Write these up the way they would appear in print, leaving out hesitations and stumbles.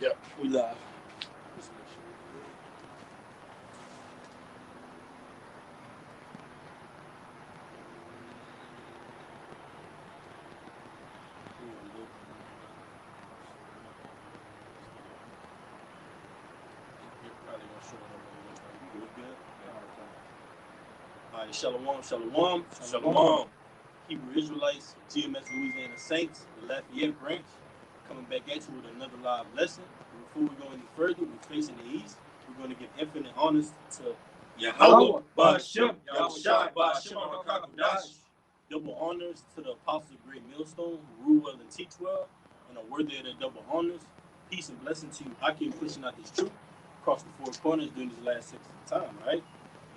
Yep, we live. All right, Shalom, Shalom, Shalom. Hebrew Israelites, GMS Louisiana Saints, the Lafayette branch, coming back at you with another live lesson. Before we go any further, we're facing the east. We're going to give infinite honors to Yahweh, Ba'Shem, Yahushua, Ba'Shem, HaKakodash. Double honors to the apostles of Great Millstone, who rule well and teach well, and are worthy of their double honors. Peace and blessing to you. I keep pushing out this truth across the four corners during these last 6 of the time, right?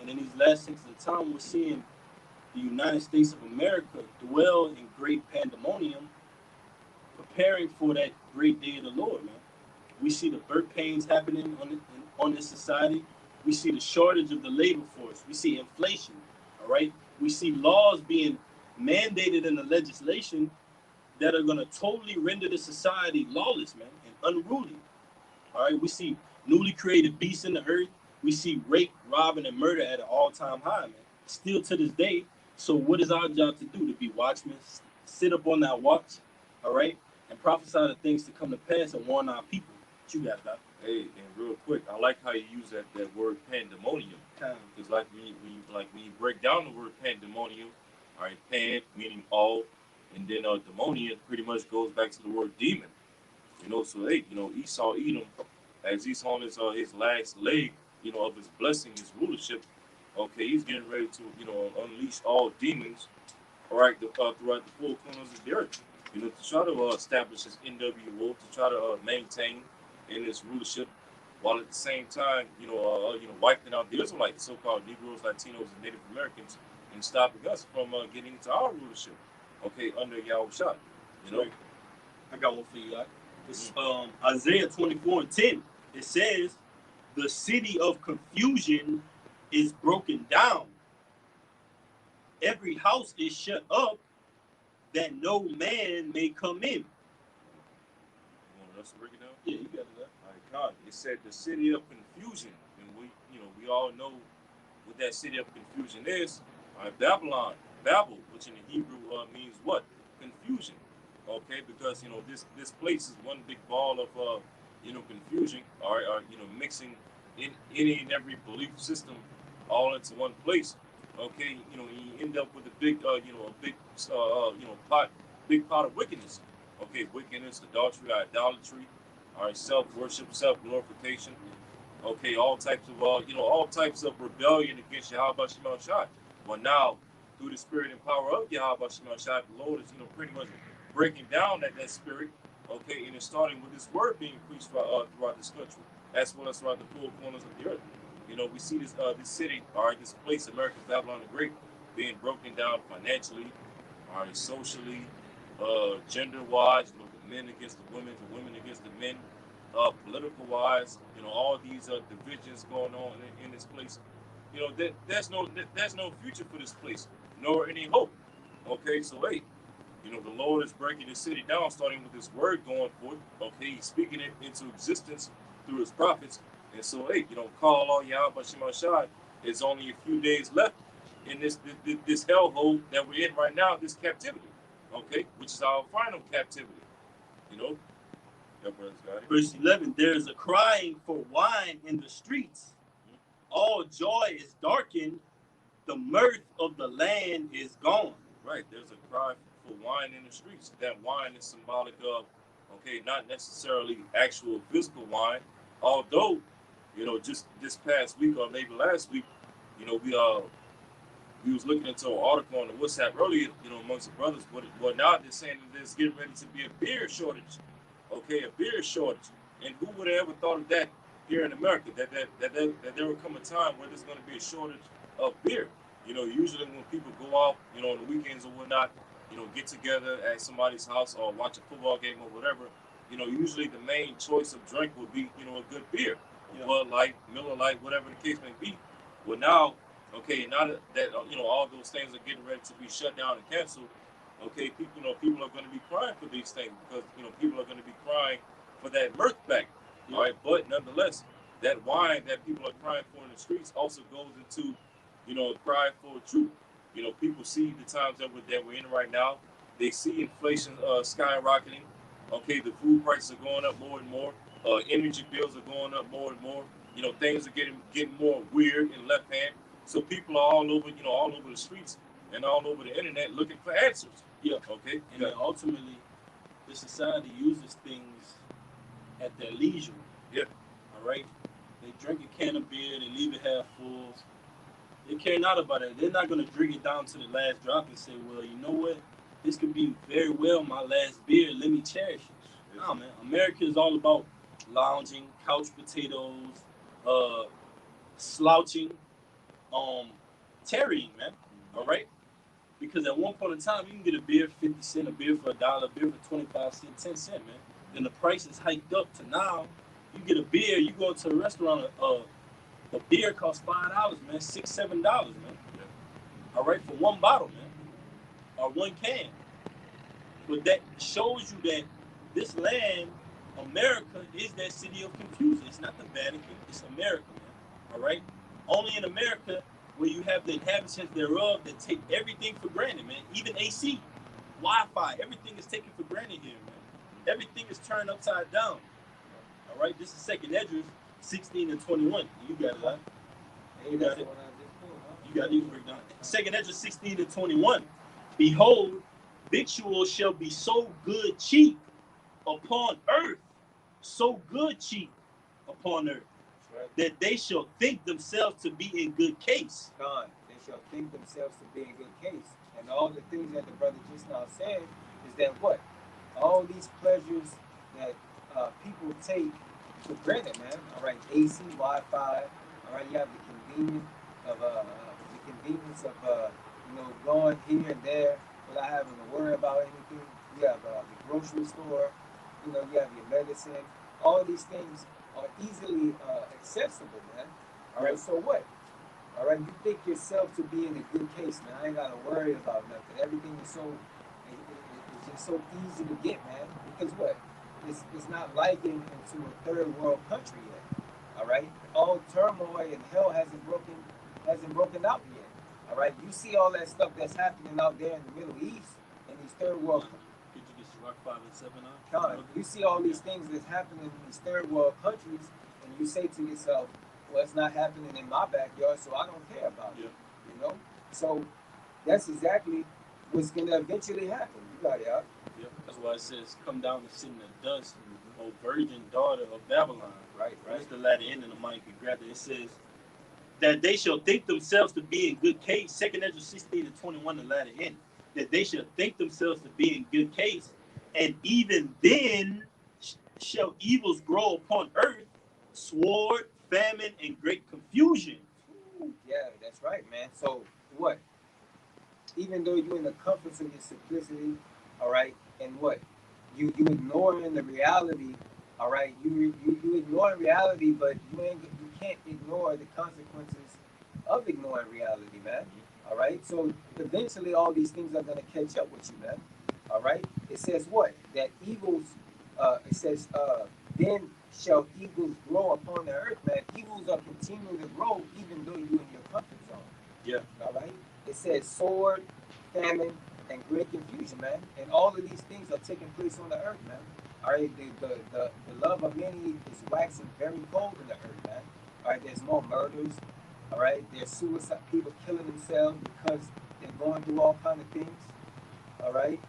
And in these last 6 of the time, we're seeing the United States of America dwell in great pandemonium, preparing for that great day of the Lord, man. We see the birth pains happening on this society. We see the shortage of the labor force. We see inflation, all right? We see laws being mandated in the legislation that are going to totally render the society lawless, man, and unruly, all right? We see newly created beasts in the earth. We see rape, robbing, and murder at an all-time high, man. Still to this day. So what is our job to do? To be watchmen, sit up on that watch, all right, and prophesy the things to come to pass and warn our people. What you got, Doc? Hey, and real quick, I like how you use that word pandemonium. Because when you break down the word pandemonium, all right, pan meaning all, and then demonium pretty much goes back to the word demon. So hey, Esau Edom, as he's on his last leg, of his blessing, his rulership. Okay, he's getting ready to, unleash all demons, all right, throughout the four corners of the earth. To try to establish his NWO, to try to maintain in his rulership, while at the same time, wiping out the Israelites, so-called Negroes, Latinos, and Native Americans, and stopping us from getting into our rulership. Okay, under Yahushua. Right. I got one for you. It's Isaiah 24:10. It says, "The city of confusion is broken down. Every house is shut up, that no man may come in." You want us to break it down? Yeah, you got it. All right, God. It said the city of confusion, and we all know what that city of confusion is. All right, Babylon, Babel, which in the Hebrew means what? Confusion. Okay, because this place is one big ball of confusion, or mixing in any and every belief system all into one place. Okay, you end up with a big big pot of wickedness. Okay, wickedness, adultery, idolatry, all right, self-worship, self-glorification. Okay, all types of all types of rebellion against Yahweh Shema Shai. Well, now through the spirit and power of Yahweh Shema Shai, the Lord is pretty much breaking down that spirit. Okay, and it's starting with this word being preached throughout this country, as well as throughout the four corners of the earth. We see this city, all right, this place, America's Babylon the Great, being broken down financially, all right, socially, gender-wise, the men against the women against the men, political-wise, all these divisions going on in this place. There's no future for this place, nor any hope. Okay, so hey, the Lord is breaking the city down, starting with this word going forth. Okay, He's speaking it into existence through His prophets. And so, hey, call on Yahweh Shema Shai. It's only a few days left in this hellhole that we're in right now, this captivity. Okay, which is our final captivity. Verse 11, "There is a crying for wine in the streets. All joy is darkened. The mirth of the land is gone." Right, there's a cry for wine in the streets. That wine is symbolic of, okay, not necessarily actual physical wine, although, just this past week or maybe last week, we was looking into an article on the WhatsApp earlier, amongst the brothers, but now they're saying that there's getting ready to be a beer shortage. Okay, a beer shortage. And who would have ever thought of that here in America, that there would come a time where there's going to be a shortage of beer. Usually when people go out, on the weekends or whatnot, get together at somebody's house or watch a football game or whatever, usually the main choice of drink would be, a good beer. Bud Light, Miller Light, whatever the case may be. Well, now, okay, now that all those things are getting ready to be shut down and canceled, okay, people are going to be crying for these things because, people are going to be crying for that mirth back. Yeah. All right, but nonetheless, that wine that people are crying for in the streets also goes into, a cry for truth. People see the times that we're in right now. They see inflation skyrocketing. Okay, the food prices are going up more and more. Energy bills are going up more and more. Things are getting more weird and left hand. So people are all over the streets and all over the internet looking for answers. Yeah. Okay. And then ultimately, the society uses things at their leisure. Yeah. All right. They drink a can of beer, they leave it half full. They care not about it. They're not gonna drink it down to the last drop and say, "Well, you know what? This could be very well my last beer. Let me cherish it." Nah, man. America is all about lounging, couch potatoes, uh, slouching, tarrying, man. All right. Because at one point in time, you can get a beer 50 cent, a beer for $1, a beer for 25 cents, 10 cent, man. Then the price is hiked up to now. You get a beer, you go to a restaurant, a beer costs $5, man, $6, $7, man. Yeah. All right, for one bottle, man, or one can. But that shows you that this land, America, is that city of confusion. It's not the Vatican, it's America, man. All right? Only in America where you have the inhabitants thereof that take everything for granted, man. Even AC, Wi-Fi, everything is taken for granted here, man. Everything is turned upside down. All right? This is Second Esdras 16 and 21. You got it, huh? You got it. You got it. You can break down. Second Esdras 16 and 21. Behold, victuals shall be so good cheap upon earth, so good cheap upon earth, that they shall think themselves to be in good case. God, they shall think themselves to be in good case. And all the things that the brother just now said is that what? All these pleasures that people take for granted, man. All right, AC, Wi-Fi. All right, you have the convenience of going here and there without having to worry about anything. You have the grocery store. You have your medicine. All these things are easily accessible, man. All right, so what? All right, you think yourself to be in a good case, man. I ain't gotta worry about nothing. Everything is it's just so easy to get, man. Because what? It's not likened into a third world country yet. All right, all turmoil and hell hasn't broken out yet. All right, you see all that stuff that's happening out there in the Middle East and these third world. Did you get Rock 5 and 7 out? You see all these things that's happening in these third world countries, and you say to yourself, "Well, it's not happening in my backyard, so I don't care about it." So that's exactly what's gonna eventually happen. You got it out. Yeah, that's why it says, "Come down and sit in the dust, O virgin daughter of Babylon." Right. That's the latter end, and the mind can grab it. It says that they shall think themselves to be in good case. Second Esdras 16 and 21, the latter end. That they shall think themselves to be in good case, and even then shall evils grow upon earth, sword, famine, and great confusion. Yeah, that's right, man. So what? Even though you're in the comforts of your simplicity, all right, and what? You ignoring the reality, all right. You ignoring reality, but you can't ignore the consequences of ignoring reality, man. All right. So eventually, all these things are gonna catch up with you, man. All right. It says what? That evils. It says then shall evils grow upon the earth, man. Evils are continuing to grow even though you're in your comfort zone. Yeah. All right. It says sword, famine, and great confusion, man. And all of these things are taking place on the earth, man. All right. The love of many is waxing very cold in the earth, man. All right. There's more murders. All right. There's suicide. People killing themselves because they're going through all kind of things. All right.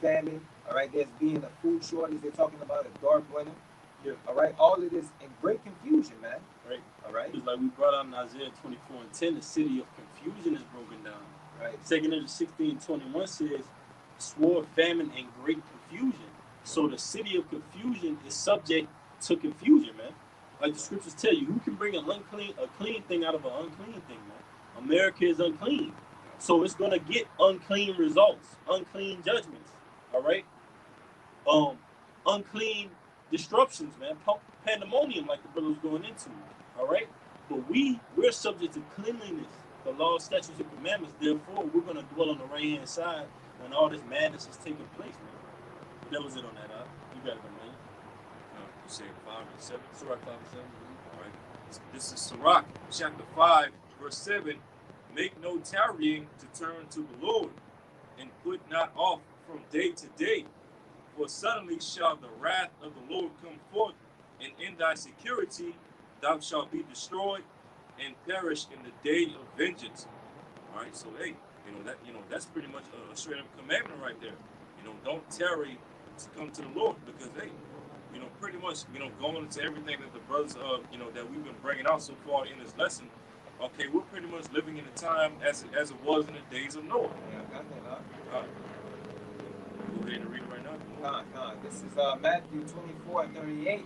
Famine. All right. There's being a food shortage. They're talking about a dark winter. Yeah. All right. All of this in great confusion, man. Right. All right. It's like we brought out in Isaiah 24 and 10, the city of confusion is broken down. Right. Second Esdras 16 and 21 says, sword, famine, and great confusion. So the city of confusion is subject to confusion, man. Like the scriptures tell you, who can bring a clean thing out of an unclean thing, man? America is unclean. So it's gonna get unclean results, unclean judgments. All right. Unclean disruptions, man. Pandemonium, like the brother was going into. All right. But we're subject to cleanliness, the law, statutes, and commandments. Therefore, we're gonna dwell on the right hand side when all this madness is taking place, man. But that was it on that. You got it, man. say 5 and 7. Sirach 5 and 7. All right. This is Sirach chapter 5, verse 7. Make no tarrying to turn to the Lord, and put not off from day to day. For suddenly shall the wrath of the Lord come forth, and in thy security thou shalt be destroyed and perish in the day of vengeance. All right, so hey, that's pretty much a straight up commandment right there. Don't tarry to come to the Lord, because hey, pretty much, going into everything that the brothers, that we've been bringing out so far in this lesson. Okay, we're pretty much living in a time as it was in the days of Noah. Yeah, I got that. Go ahead and read it right now. This is Matthew 24:38.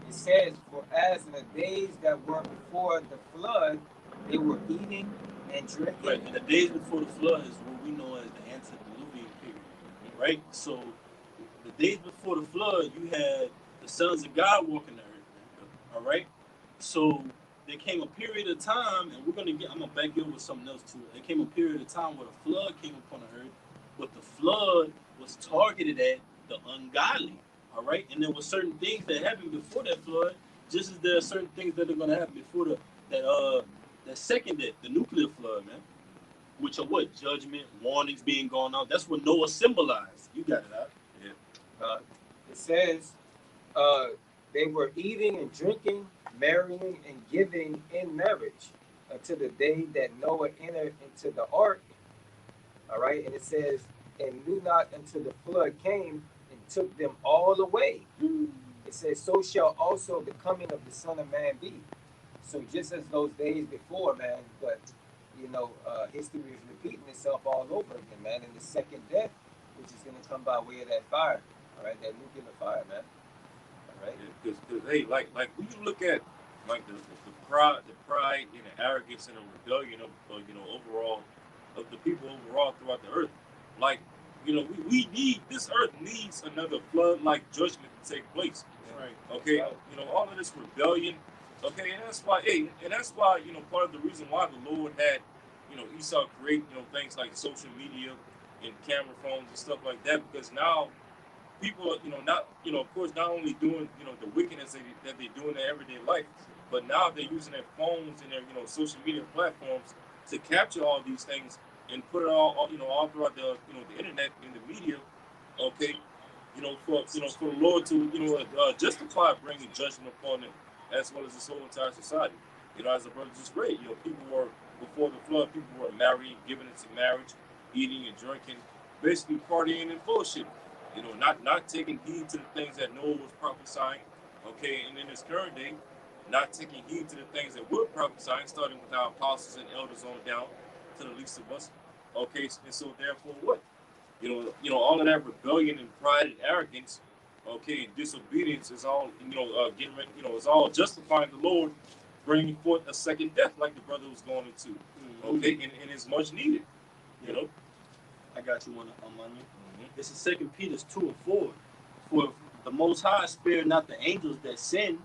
It says, "For as in the days that were before the flood, they were eating and drinking." Right, and the days before the flood is what we know as the antediluvian period, right? So, the days before the flood, you had the sons of God walking the earth, all right? So, there came a period of time, and I'm gonna back you up with something else too. There came a period of time where the flood came upon the earth, but the flood was targeted at the ungodly, all right? And there were certain things that happened before that flood, just as there are certain things that are gonna happen before that second death, the nuclear flood, man. Which are what? Judgment, warnings being gone out. That's what Noah symbolized. You got it out. Yeah. It says, they were eating and drinking, marrying and giving in marriage until the day that Noah entered into the ark. All right, and it says, "And knew not until the flood came and took them all away." It says, "So shall also the coming of the Son of Man be." So just as those days before, man, but history is repeating itself all over again, man. In the second death, which is going to come by way of that fire, all right, that nuclear fire, man. All right. Because hey, like when you look at like the pride and the arrogance and the rebellion of overall of the people overall throughout the earth, like we need, this earth needs another flood like judgment to take place. Right. Okay. All of this rebellion. Okay, and that's why part of the reason why the Lord had Esau create things like social media and camera phones and stuff like that, because now people are not of course not only doing the wickedness that they do in their everyday life, but now they're using their phones and their social media platforms to capture all these things and put it all throughout the the internet and the media. Okay, for the Lord to justify bringing judgment upon them, as well as this whole entire society. As the brother just read, people were, before the flood, people were marrying, giving into marriage, eating and drinking, basically partying and bullshit. Not taking heed to the things that Noah was prophesying. Okay, and in this current day, not taking heed to the things that we're prophesying, starting with our apostles and elders on down to the least of us. Okay, and so therefore what? All of that rebellion and pride and arrogance, okay, and disobedience is all, is all justifying the Lord bringing forth a second death, like the brother was going into. Mm-hmm. Okay, and it's much needed. I got you on money. This is 2 Peter 2 and 4. For the Most High spared not the angels that sinned,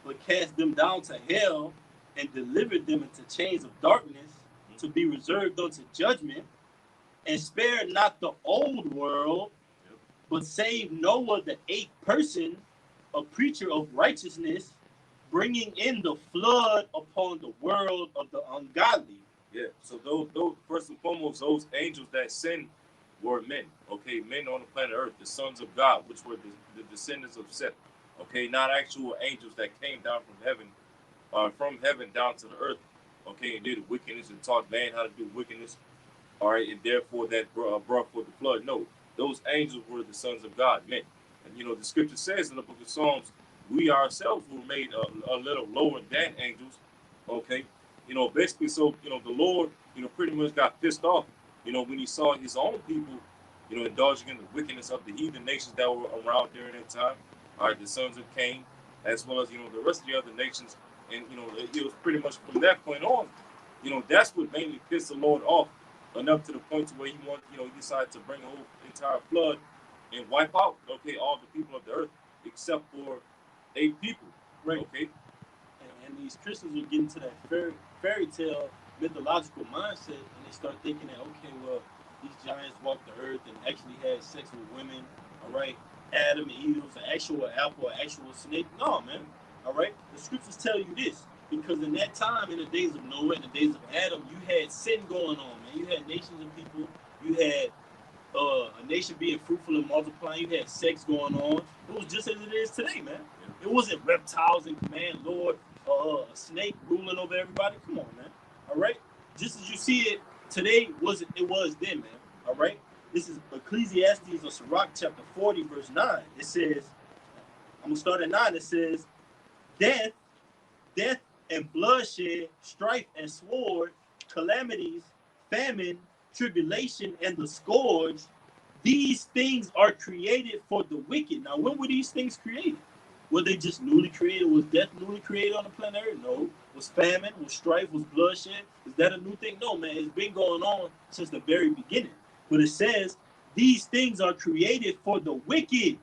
but cast them down to hell and delivered them into chains of darkness to be reserved unto judgment, and spared not the old world, but saved Noah, the eighth person, a preacher of righteousness, bringing in the flood upon the world of the ungodly. Yeah, so those first and foremost, those angels that sinned were men, okay, men on the planet Earth, the sons of God, which were the descendants of Seth, okay, not actual angels that came down from heaven down to the earth, okay, and did wickedness and taught man how to do wickedness, all right, and therefore that brought forth the flood. No, those angels were the sons of God, men. And the scripture says in the book of Psalms, we ourselves were made a little lower than angels, okay, basically, so the Lord pretty much got pissed off when he saw his own people indulging in the wickedness of the heathen nations that were around during that time, all right, the sons of Cain, as well as the rest of the other nations. And it was pretty much from that point on, that's what mainly pissed the Lord off, enough to the point to where he decided to bring a whole entire flood and wipe out, okay, all the people of the earth except for 8 people, Right. Okay. And these Christians will get into that fairy tale mythological mindset, and they start thinking that, okay, well, these giants walked the earth and actually had sex with women, all right, Adam and Eve was an actual apple, an actual snake. No, man. All right. The scriptures tell you this because in that time, in the days of Noah, in the days of Adam, you had sin going on, man. You had nations of people. You had a nation being fruitful and multiplying. You had sex going on. It was just as it is today, man. It wasn't reptiles in command, Lord, a snake ruling over everybody. Come on, man. All right. Just as you see it today, it was then, man. All right. This is Ecclesiastes or Sirach chapter 40, verse 9. It says, I'm gonna start at 9. It says, death and bloodshed, strife and sword, calamities, famine, tribulation, and the scourge, these things are created for the wicked. Now, when were these things created? Were they just newly created? Was death newly created on the planet Earth? No. Was famine, was strife, was bloodshed? Is that a new thing? No, man. It's been going on since the very beginning. But it says, these things are created for the wicked.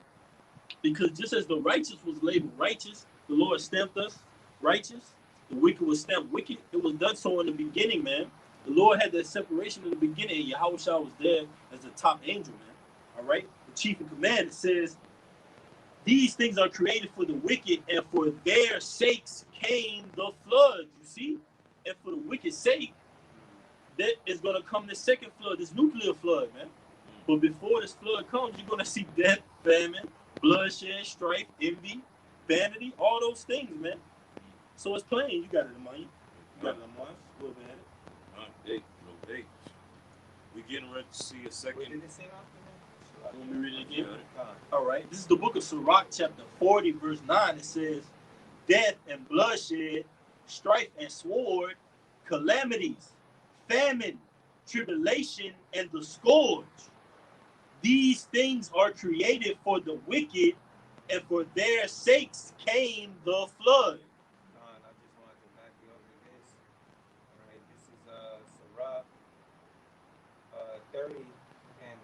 Because just as the righteous was labeled righteous, the Lord stamped us righteous, the wicked was stamped wicked. It was done so in the beginning, man. The Lord had that separation in the beginning, and Yahushua was there as the top angel, man. All right? The chief in command, it says, these things are created for the wicked, and for their sakes came the flood. You see? And for the wicked sake, that is going to come the second flood, this nuclear flood, man. But before this flood comes, you're going to see death, famine, bloodshed, strife, envy, vanity, all those things, man. So it's plain. You got it in mind. You got it in mind. A little bit at it. No date. We getting ready to see a second. What did it say after that? Let me read it again. Yeah. All right. This is the book of Sirach, chapter 40, verse 9. It says, death and bloodshed, strife and sword, calamities, famine, tribulation, and the scourge. These things are created for the wicked, and for their sakes came the flood. I just wanted to back you up with this. All right, this is Sirach 30 and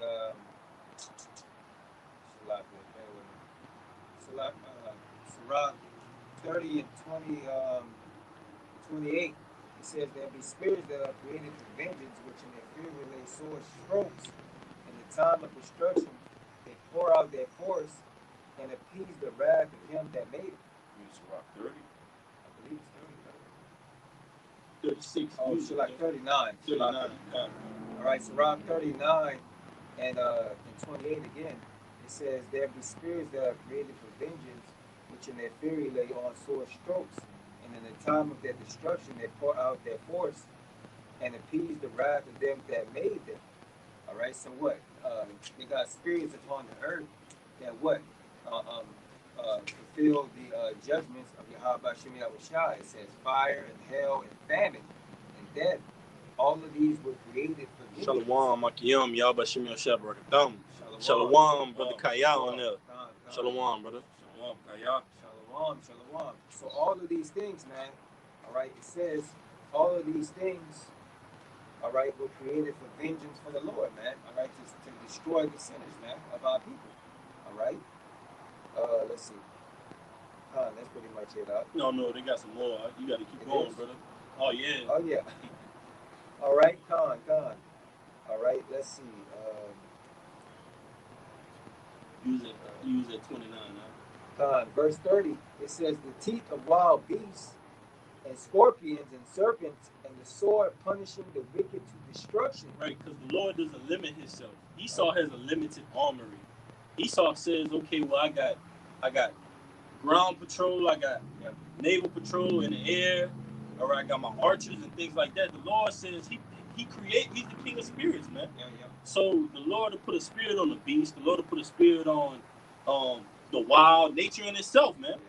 Sirach 30 and 28. It says there be spirits that are created for vengeance, which in their fury lay sore strokes. In the time of destruction, they pour out their force and appease the wrath of him that made it. It's Rock 30. I believe it's 30. 36. Oh, Sirach 39. 39. All right, Sirach 39 and 28 again. It says, there be spirits that are created for vengeance, which in their fury lay on sore strokes. And in the time of their destruction, they pour out their force and appease the wrath of them that made them. All right, so what? They got spirits upon the earth that what? Fulfill the judgments of Yahweh Shem Yahushua. It says fire and hell and famine and death. All of these were created for vengeance. Shalom, Makiyam, Yahweh Shem Yahshua Barakadam. Shalom, brother Kaya on there. Shalom, brother. Shalom, Kaya. Shalom. So all of these things, man, all right, it says all of these things, all right, were created for vengeance for the Lord, man, all right, to destroy the sinners, man, of our people, all right? Let's see. That's pretty much it, No, they got some more. You got to keep going, brother. Oh, yeah. Oh, yeah. All right, Khan. All right, let's see. Use it 29 now. Verse 30, it says, the teeth of wild beasts and scorpions and serpents and the sword punishing the wicked to destruction. Right, because the Lord doesn't limit himself. Esau has a limited armory. Esau says, okay, well, I got ground patrol, I got naval patrol in the air, all right, I got my archers and things like that. The Lord says he's the king of spirits, man. Yeah. So the Lord will put a spirit on the beast. The Lord will put a spirit on the wild nature in itself, man,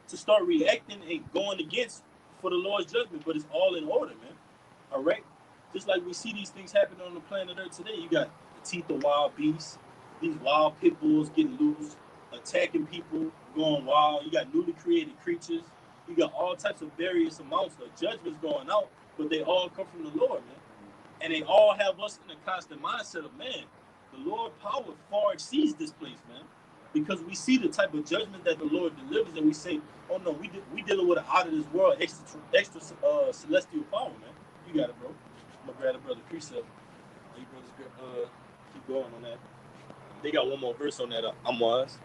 to start reacting and going against for the Lord's judgment. But it's all in order, man. All right? Just like we see these things happening on the planet Earth today. You got the teeth of wild beasts, these wild pit bulls getting loose, attacking people, going wild. You got newly created creatures. You got all types of various amounts of judgments going out, but they all come from the Lord, man. And they all have us in a constant mindset of, man, the Lord power far exceeds this place, man. Because we see the type of judgment that the Lord delivers, and we say, oh no, we dealing with an out of this world extra celestial power, man. You got it, bro. I'm gonna grab the brother Precept. You brothers keep going on that. They got one more verse on that. I'm wise.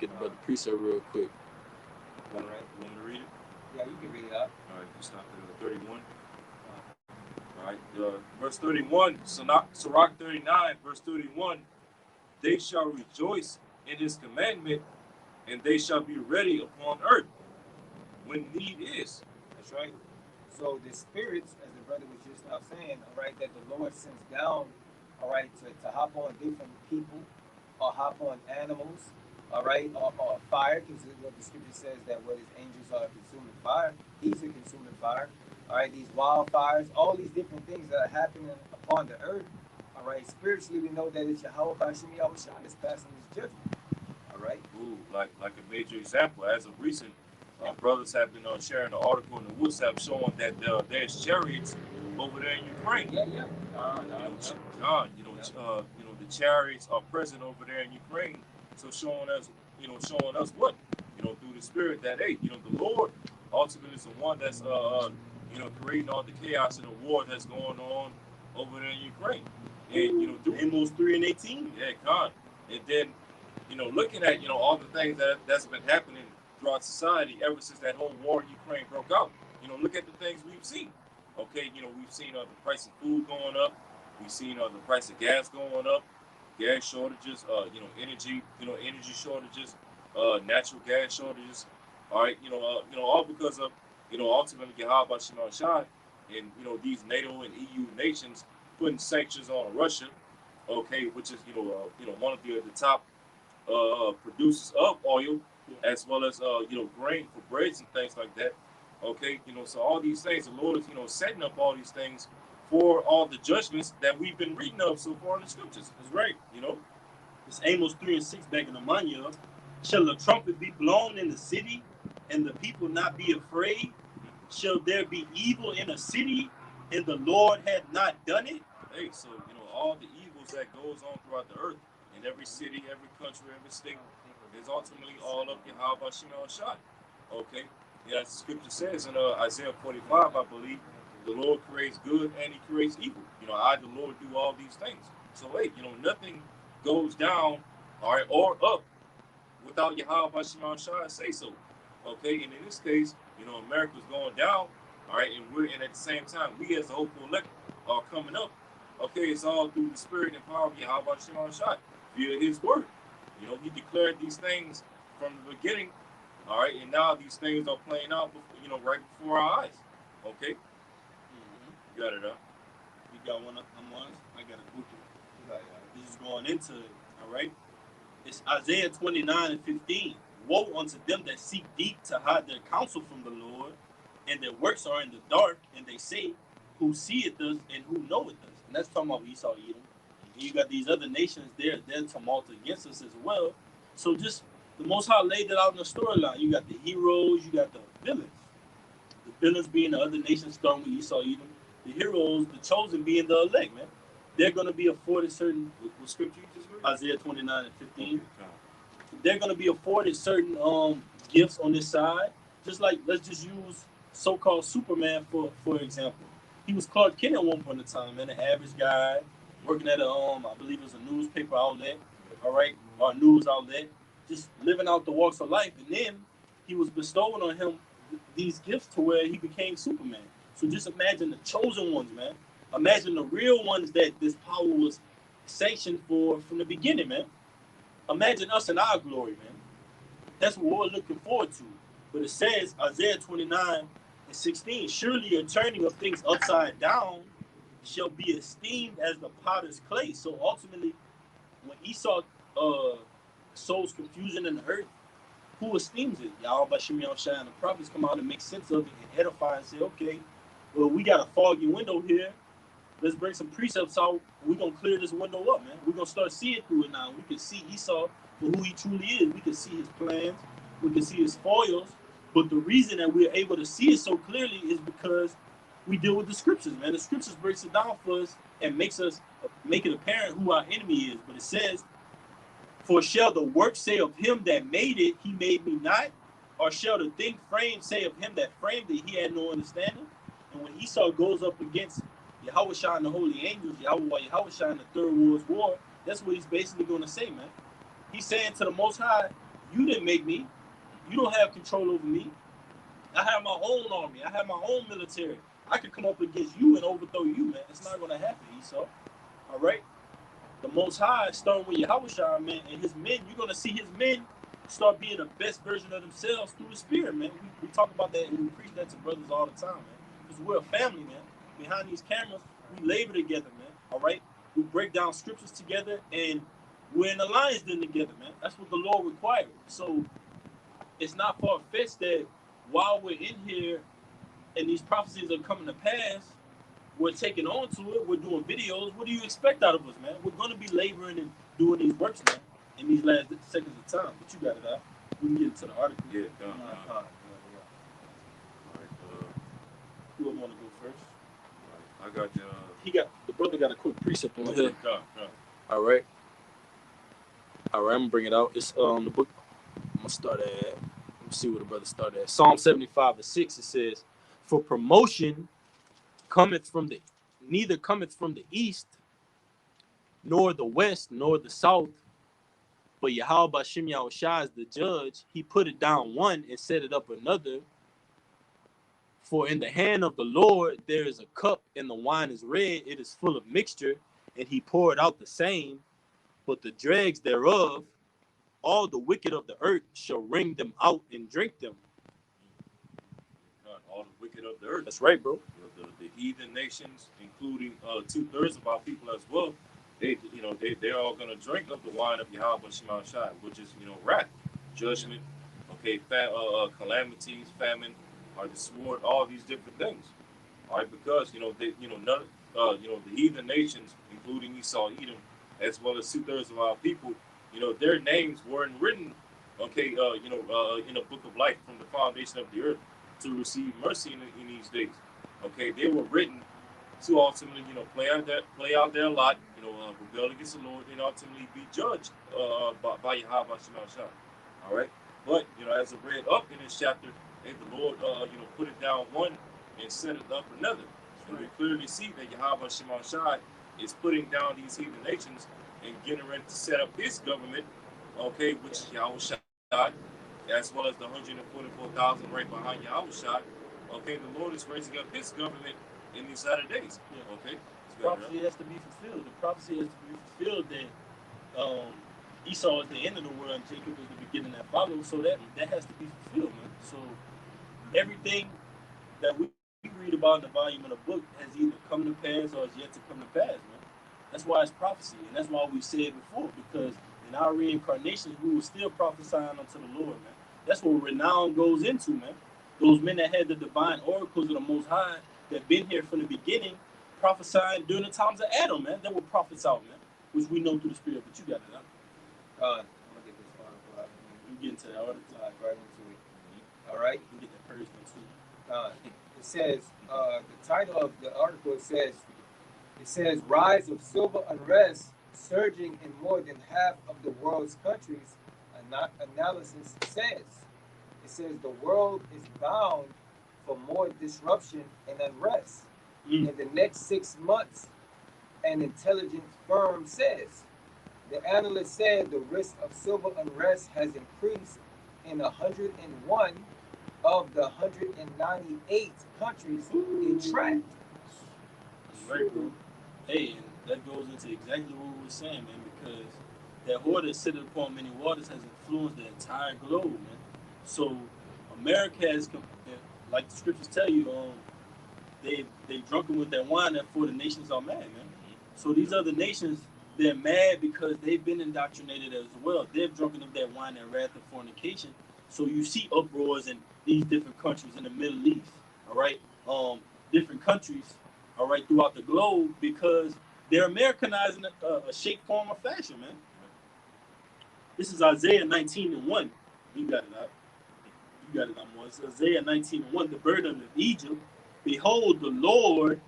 Get the brother precept real quick. All right, you want me to read it? Yeah, you can read it up. All right, you stop at 31. All right, verse 31, Sirach 39, verse 31. They shall rejoice in his commandment, and they shall be ready upon earth when need is. That's right. So the spirits, as the brother was just now saying, all right, that the Lord sends down, all right, to hop on different people or hop on animals, all right, or fire, because what the scripture says that what his angels are consuming fire, he's a consuming fire. All right, these wildfires, all these different things that are happening upon the earth. All right, spiritually we know that it's Yahweh Hashem Yahushua that's passing this judgment. All right. Ooh, like a major example, as of recent, brothers have been sharing an article in the WhatsApp showing that there's chariots over there in Ukraine. Yeah. The chariots are present over there in Ukraine. So showing us what, through the Spirit that hey, the Lord ultimately is the one that's creating all the chaos and the war that's going on over there in Ukraine. And through Amos 3 and 18. yeah, God. And then looking at all the things that's been happening throughout society ever since that whole war in Ukraine broke out. Look at the things we've seen. Okay, we've seen the price of food going up. We've seen the price of gas going up, gas shortages, energy shortages, natural gas shortages. All right, all because of ultimately Yahweh Shema Shai and these NATO and EU nations putting sanctions on Russia. Okay, which is one of the top producers of oil, as well as grain for breads and things like that. Okay, so all these things, the Lord is setting up all these things for all the judgments that we've been reading of so far in the scriptures. That's right, It's Amos 3 and 6 back in the Manya. Shall the trumpet be blown in the city, and the people not be afraid? Shall there be evil in a city, and the Lord had not done it? Hey, so all the evils that goes on throughout the earth, in every city, every country, every state, is ultimately all of Yahweh Shema Shai. Okay, as the scripture says in Isaiah 45, I believe, the Lord creates good and he creates evil. I, the Lord, do all these things. So hey, nothing goes down, all right, or up without Yahweh Shema Shai say so. Okay, and in this case, America's going down, all right, and at the same time, we as a hopeful elect are coming up. Okay, it's all through the spirit and power of Yahweh Shema Shai via his word. He declared these things from the beginning, all right, and now these things are playing out, right before our eyes. Okay, you got it, huh? You got one of them ones? I got a book. This is going into it, all right? It's Isaiah 29 and 15. Woe unto them that seek deep to hide their counsel from the Lord, and their works are in the dark, and they say, who seeth us and who knoweth us? And that's talking about Esau, Edom. And you got these other nations there, they're tumult against us as well. So just the Most High laid it out in the storyline. You got the heroes, you got the villains. The villains being the other nations, starting with Esau, Edom. The heroes, the chosen being the elect, man. They're going to be afforded certain, what scripture you just read? Isaiah 29 and 15. Okay. They're going to be afforded certain gifts on this side. Just like, let's just use so-called Superman for example. He was Clark Kent at one point in time, man, an average guy working at I believe it was a newspaper outlet, all right, or a news outlet, just living out the walks of life. And then he was bestowing on him these gifts to where he became Superman. So just imagine the chosen ones, man. Imagine the real ones that this power was sanctioned for from the beginning, man. Imagine us in our glory, man. That's what we're looking forward to. But it says, Isaiah 29 and 16, surely a turning of things upside down shall be esteemed as the potter's clay. So ultimately, when Esau sows confusion in the earth, who esteems it? Yahweh Shem Shai and the prophets come out and make sense of it and edify and say, okay, well, we got a foggy window here. Let's bring some precepts out. We're going to clear this window up, man. We're going to start seeing through it now. We can see Esau for who he truly is. We can see his plans. We can see his foils. But the reason that we're able to see it so clearly is because we deal with the scriptures, man. The scriptures breaks it down for us and make it apparent who our enemy is. But it says, for shall the work say of him that made it, he made me not? Or shall the thing framed say of him that framed it, he had no understanding? And when Esau goes up against Yahweh Shai and the holy angels, Yahweh Shai in the Third World War, that's what he's basically going to say, man. He's saying to the Most High, You didn't make me. You don't have control over me. I have my own army. I have my own military. I could come up against you and overthrow you, man. It's not going to happen, Esau. All right? The Most High, starting with Yahushua, man, and his men, you're going to see his men start being the best version of themselves through the Spirit, man. We talk about that and we preach that to brothers all the time, man. Because we're a family, man. Behind these cameras, we labor together, man. All right? We break down scriptures together and we're in alliance then together, man. That's what the Lord required. So it's not far-fetched that while we're in here and these prophecies are coming to pass, we're taking on to it. We're doing videos. What do you expect out of us, man? We're going to be laboring and doing these works, man, in these last seconds of time. But you got it out. We can get into the article. Yeah, done. All Who want to go first? I got The brother got a quick precept on here. done. All right. I'm gonna bring it out. It's the book. I'm gonna start at. Let me see where the brother started at. Psalm 75:6. It says, "For promotion neither cometh from the east, nor the west, nor the south, but Yahweh Bashem Yahushua is the judge. He put it down one and set it up another. For in the hand of the Lord there is a cup, and the wine is red. It is full of mixture, and he poured out the same. But the dregs thereof, all the wicked of the earth shall wring them out and drink them." All the wicked of the earth. That's right, bro. The heathen nations, including 2/3 of our people as well, they're all gonna drink of the wine of Yahweh Shema Shai, which is wrath, judgment, calamities, famine, or the sword, all these different things. All right, because the heathen nations, including Esau, Edom, as well as 2/3 of our people, their names weren't written, in a book of life from the foundation of the earth to receive mercy in these days. Okay, they were written to ultimately, play out their lot, rebel against the Lord, and ultimately be judged by Yahweh Shema. All right, but as I read up in this chapter, the Lord, put it down one and set it up another, and we clearly see that Yahweh Shema is putting down these heathen nations and getting ready to set up His government, okay, which is Yahushua, as well as the 144,000 right behind Yahushua. Okay, the Lord is raising up His government in these latter days. Yeah. Okay, The prophecy has to be fulfilled. The prophecy has to be fulfilled that Esau is the end of the world and Jacob is the beginning that follows. So that has to be fulfilled, man. So everything that we read about in the volume of the book has either come to pass or is yet to come to pass, man. That's why it's prophecy, and that's why we said before, because in our reincarnations, we were still prophesying unto the Lord, man. That's what renown goes into, man. Those men that had the divine oracles of the Most High that been here from the beginning, prophesying during the times of Adam, man. That were prophets out, man, which we know through the Spirit, but you got it out. I'm gonna get this article out. You get into that article. Right into it. All right. You get that Persian too. It says the title of the article says rise of civil unrest surging in more than half of the world's countries. Analysis says the world is bound for more disruption and unrest in the next 6 months. An intelligence firm says. The analyst said the risk of civil unrest has increased in 101 of the 198 countries it tracked. Right, bro. Hey, and that goes into exactly what we were saying, man, because that water sitting upon many waters has influenced the entire globe, man. So America has, like the scriptures tell you, they drunken with that wine that for the nations are mad, man. So these other nations, they're mad because they've been indoctrinated as well. They're drunken of that wine and wrath of fornication. So you see uproars in these different countries in the Middle East, all right? Different countries, all right, throughout the globe because they're Americanizing a shape, form, or fashion, man. This is Isaiah 19:1. You got it out. You got it out more. It's Isaiah 19:1. The burden of Egypt. Behold, the Lord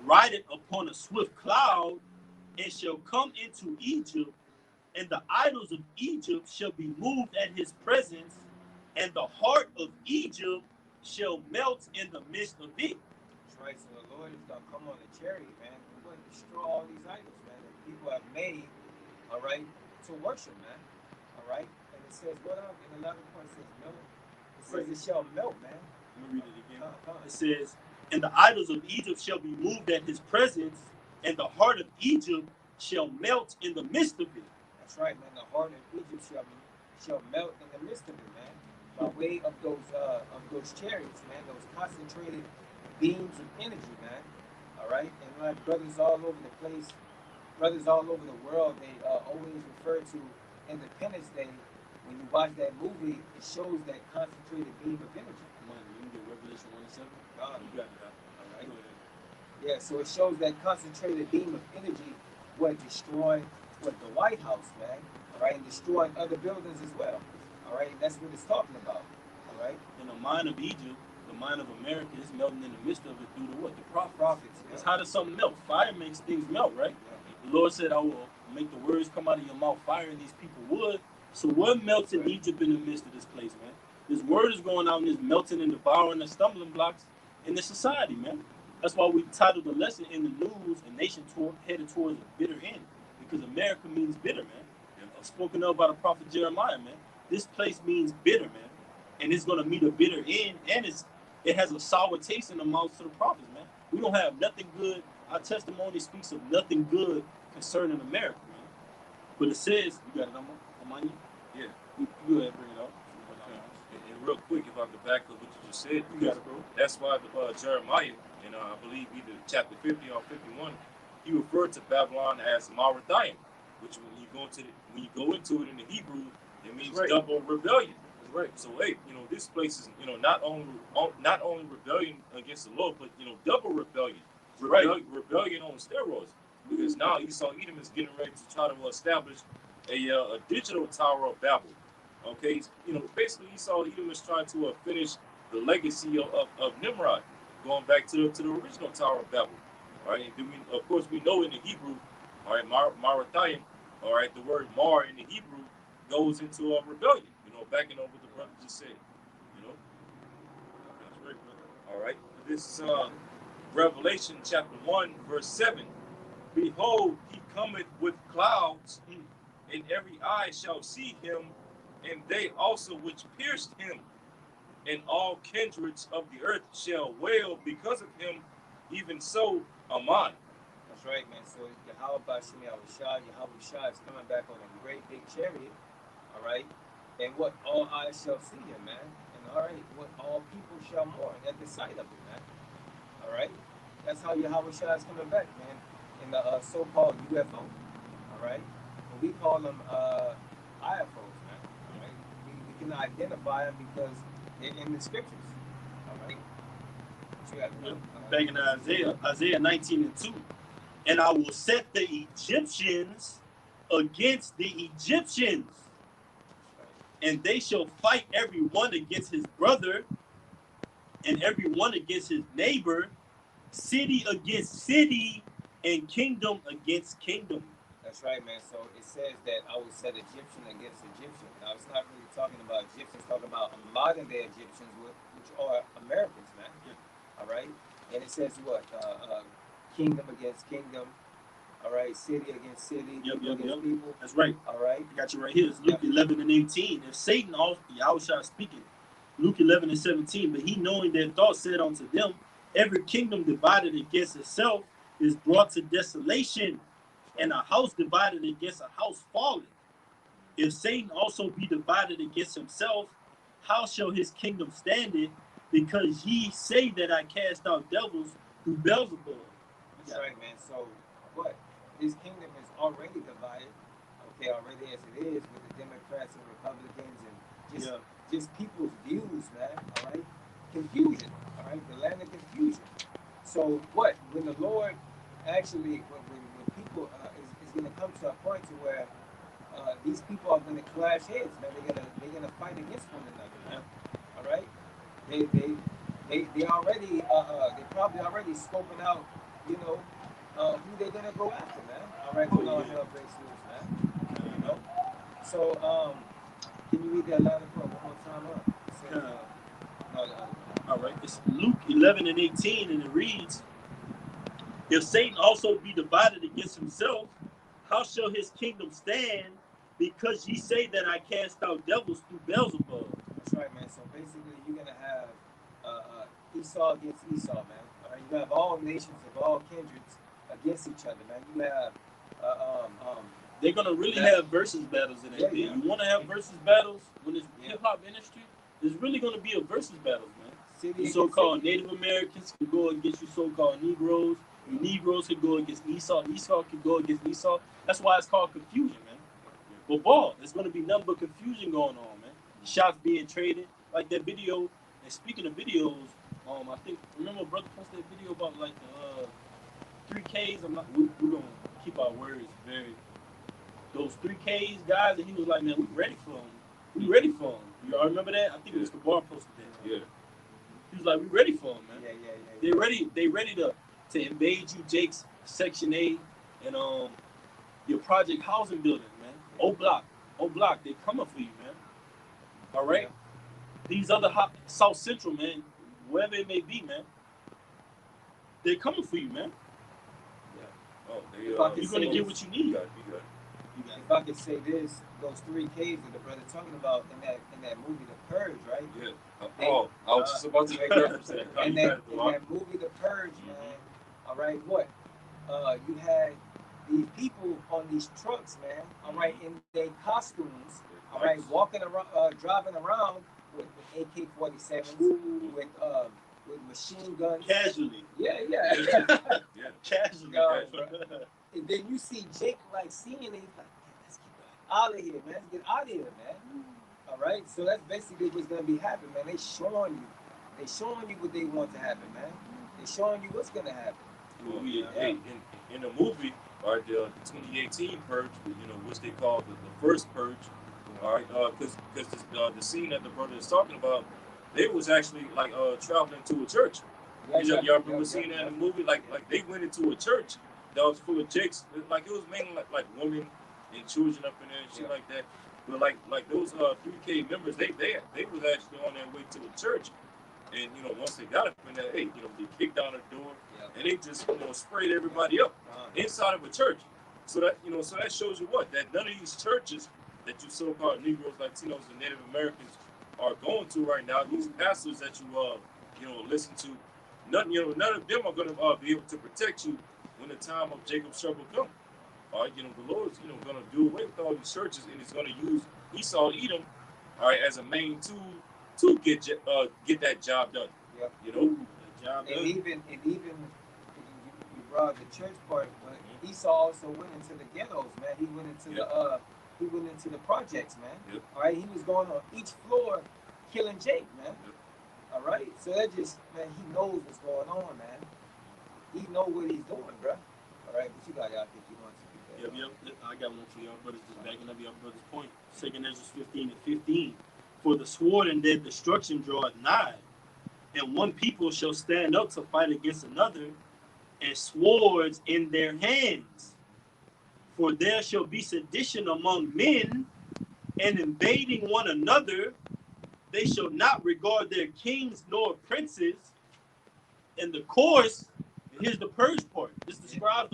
rideth upon a swift cloud and shall come into Egypt, and the idols of Egypt shall be moved at his presence, and the heart of Egypt shall melt in the midst of it. That's right. So the Lord is going to come on a chariot, man. He's going to destroy all these idols, man, that people have made, all right, to worship, man. All right? And It says what up in 11 point says melt. It says Right. it shall melt, man. Let me read it again. Come. It says, "And the idols of Egypt shall be moved at his presence, and the heart of Egypt shall melt in the midst of it." That's right, man. The heart of Egypt shall melt in the midst of it, man. By way of those chariots, man. Those concentrated beams of energy, man. All right, and like brothers all over the place, brothers all over the world, they always refer to Independence Day. When you watch that movie, it shows that concentrated beam of energy. Come on, you can get Revelation 1 and 7. God, You got it. all right. Go ahead. Yeah, so it shows that concentrated beam of energy would destroy the White House, man. All right, and destroying other buildings as well. All right, and that's what it's talking about. All right, In the mind of Egypt, the mind of America is melting in the midst of it due to what? The prophets. prophets. It's how does something melt? Fire makes things melt, right? The Lord said, "I will make the words come out of your mouth fire," and these people would. So what melts in Egypt in the midst of this place, man? This word is going out and it's melting and devouring the stumbling blocks in the society, man. That's why we titled the lesson in the news, "A nation headed towards a bitter end," because America means bitter, man. Spoken of by the prophet Jeremiah, man. This place means bitter, man, and it's gonna meet a bitter end, and it has a sour taste in the mouths to the prophets, man. We don't have nothing good. Our testimony speaks of nothing good concerning America, man. But it says, you got it, on you? Yeah. You go ahead and bring it up. And real quick, if I could back up what you just said, You got it, bro. that's why Jeremiah, I believe either chapter 50 or 51, he referred to Babylon as Marathaim, which when you go into it in the Hebrew, it means Right. double rebellion. That's right. So hey, this place is not only rebellion against the Lord, but double rebellion. Right. Rebellion on steroids. Because now Esau Edom is getting ready to try to establish a digital Tower of Babel. Okay, basically Esau Edom is trying to finish the legacy of Nimrod, going back to the original Tower of Babel. All right, and then of course we know in the Hebrew, all right, Marathaim, all right, the word Mar in the Hebrew goes into a rebellion. Backing up what the brother just said. That's right, brother. All right, this is Revelation chapter 1, verse 7. Behold, he cometh with clouds, and every eye shall see him, and they also which pierced him, and all kindreds of the earth shall wail because of him, even so, Amen. That's right, man. So Yahweh Bashim Yahushua is coming back on a great big chariot. All right. And what all eyes shall see him, man. And all right, what all people shall mourn at the sight of him, man. All right. That's how Yahweh Shai is coming back, man. In the so-called UFO. All right. And we call them IFOs, man. All right. We can identify them because they're in the scriptures. All right. What you got to do? Back in Isaiah 19 and 2. "And I will set the Egyptians against the Egyptians, and they shall fight every one against his brother, and every one against his neighbor, city against city, and kingdom against kingdom." That's right, man. So it says that I will set Egyptian against Egyptian. Now, it's not really talking about Egyptians, it's talking about modern day Egyptians, which are Americans, man. All right? And it says what? Kingdom against kingdom. All right? City against city. People against people. That's right. All right? I got you right here. It's Luke 11 and 18. "If Satan also, Yahushua speaking, Luke 11 and 17, but he knowing their thoughts said unto them, every kingdom divided against itself is brought to desolation, and a house divided against a house falleth. If Satan also be divided against himself, how shall his kingdom stand it? Because ye say that I cast out devils through Beelzebub." That's right, man. So what? This kingdom is already divided, okay, already as it is, with the Democrats and Republicans and just people's views, man. All right? Confusion. All right? The land of confusion. So what? When the Lord actually, when people is going to come to a point to where these people are going to clash heads, man. They're gonna fight against one another, man. All right? They already they probably already scoping out, who they're gonna go after, man. All right, hold on, hell breaks loose, man. So can you read that line of one more time up? All right, it's Luke 11 and 18, and it reads, "If Satan also be divided against himself, how shall his kingdom stand? because ye say that I cast out devils through Beelzebub. That's right, man. So basically, you're gonna have Esau against Esau, man. All right, you have all nations of all kindreds against each other, man. You have uh, um, um, They're gonna really have versus battles in that. Yeah, Yeah. yeah. You want to have versus battles when it's Yeah. hip hop industry? There's really gonna be a versus battles, man. city You against so-called city. Native Americans can go against you so-called Negroes. You Negroes can go against Esau. Esau can go against Esau. That's why it's called confusion, man. But ball, there's gonna be nothing but confusion going on, man. Shots being traded, like that video. And speaking of videos, I think remember brother posted that video about like the 3Ks. We're gonna keep our words very those 3Ks guys, and he was like, man, we ready for them. We ready for them. You all remember that? I think it was the bar posted that. Yeah. He was like, we ready for them, man. Yeah. They ready. They ready to invade you, Jake's Section A, and your project housing building, man. O block, they coming for you, man. All right. Yeah. These other South Central, man, wherever it may be, man, they're coming for you, man. Oh, If I can You're gonna say get this, what you need. You got it. If I could say this, those 3Ks that the brother talking about in that movie, The Purge, right? Yeah. Oh, I was just about to make reference to that. In You got that, it, in Lamar. that movie, The Purge, man. All right, what? You had these people on these trucks, man. All right, in their costumes. All right, walking around, driving around with AK-47s, with machine guns. Casually. Yeah. Yeah. Casually. God, and then you see Jake like seeing it, he's like, man, let's get out of here, man. Let's get out of here, man. All right, so that's basically what's gonna be happening, man. They showing you what they want to happen, man. They showing you what's gonna happen. Well, hey, in the movie, all right, the 2018 purge, which they call the first purge, all right, because the scene that the brother is talking about, they was actually like traveling to a church. Y'all remember seeing that in the movie? Like they went into a church that was full of chicks. Like it was mainly like women and children up in there and shit like that. But like those 3K members, they was actually on their way to a church. And once they got up in there, hey, they kicked down the door and they just sprayed everybody up inside of a church. So that shows you what, that none of these churches that you so-called Negroes, Latinos, and Native Americans are going to right now, these pastors that you listen to, none of them are going to be able to protect you when the time of Jacob's trouble comes. All right, the Lord's going to do away with all these churches, and He's going to use Esau, Edom, all right, as a main tool to get that job done. Yep. The job And done. even you brought the church part, but Esau also went into the ghettos, man. He went into the projects, man. Yep. All right, he was going on each floor, killing Jake, man. Yep. All right, so that just, man, he knows what's going on, man. He know what he's doing, bro. All right, but you got out if you want to speak that. Yep. I got one for y'all brothers, just backing up y'all brothers' point. 2 Ezra 15:15. For the sword and their destruction draweth nigh, and one people shall stand up to fight against another, and swords in their hands. For there shall be sedition among men, and invading one another. They shall not regard their kings nor princes. And the course, and here's the purge part. This describes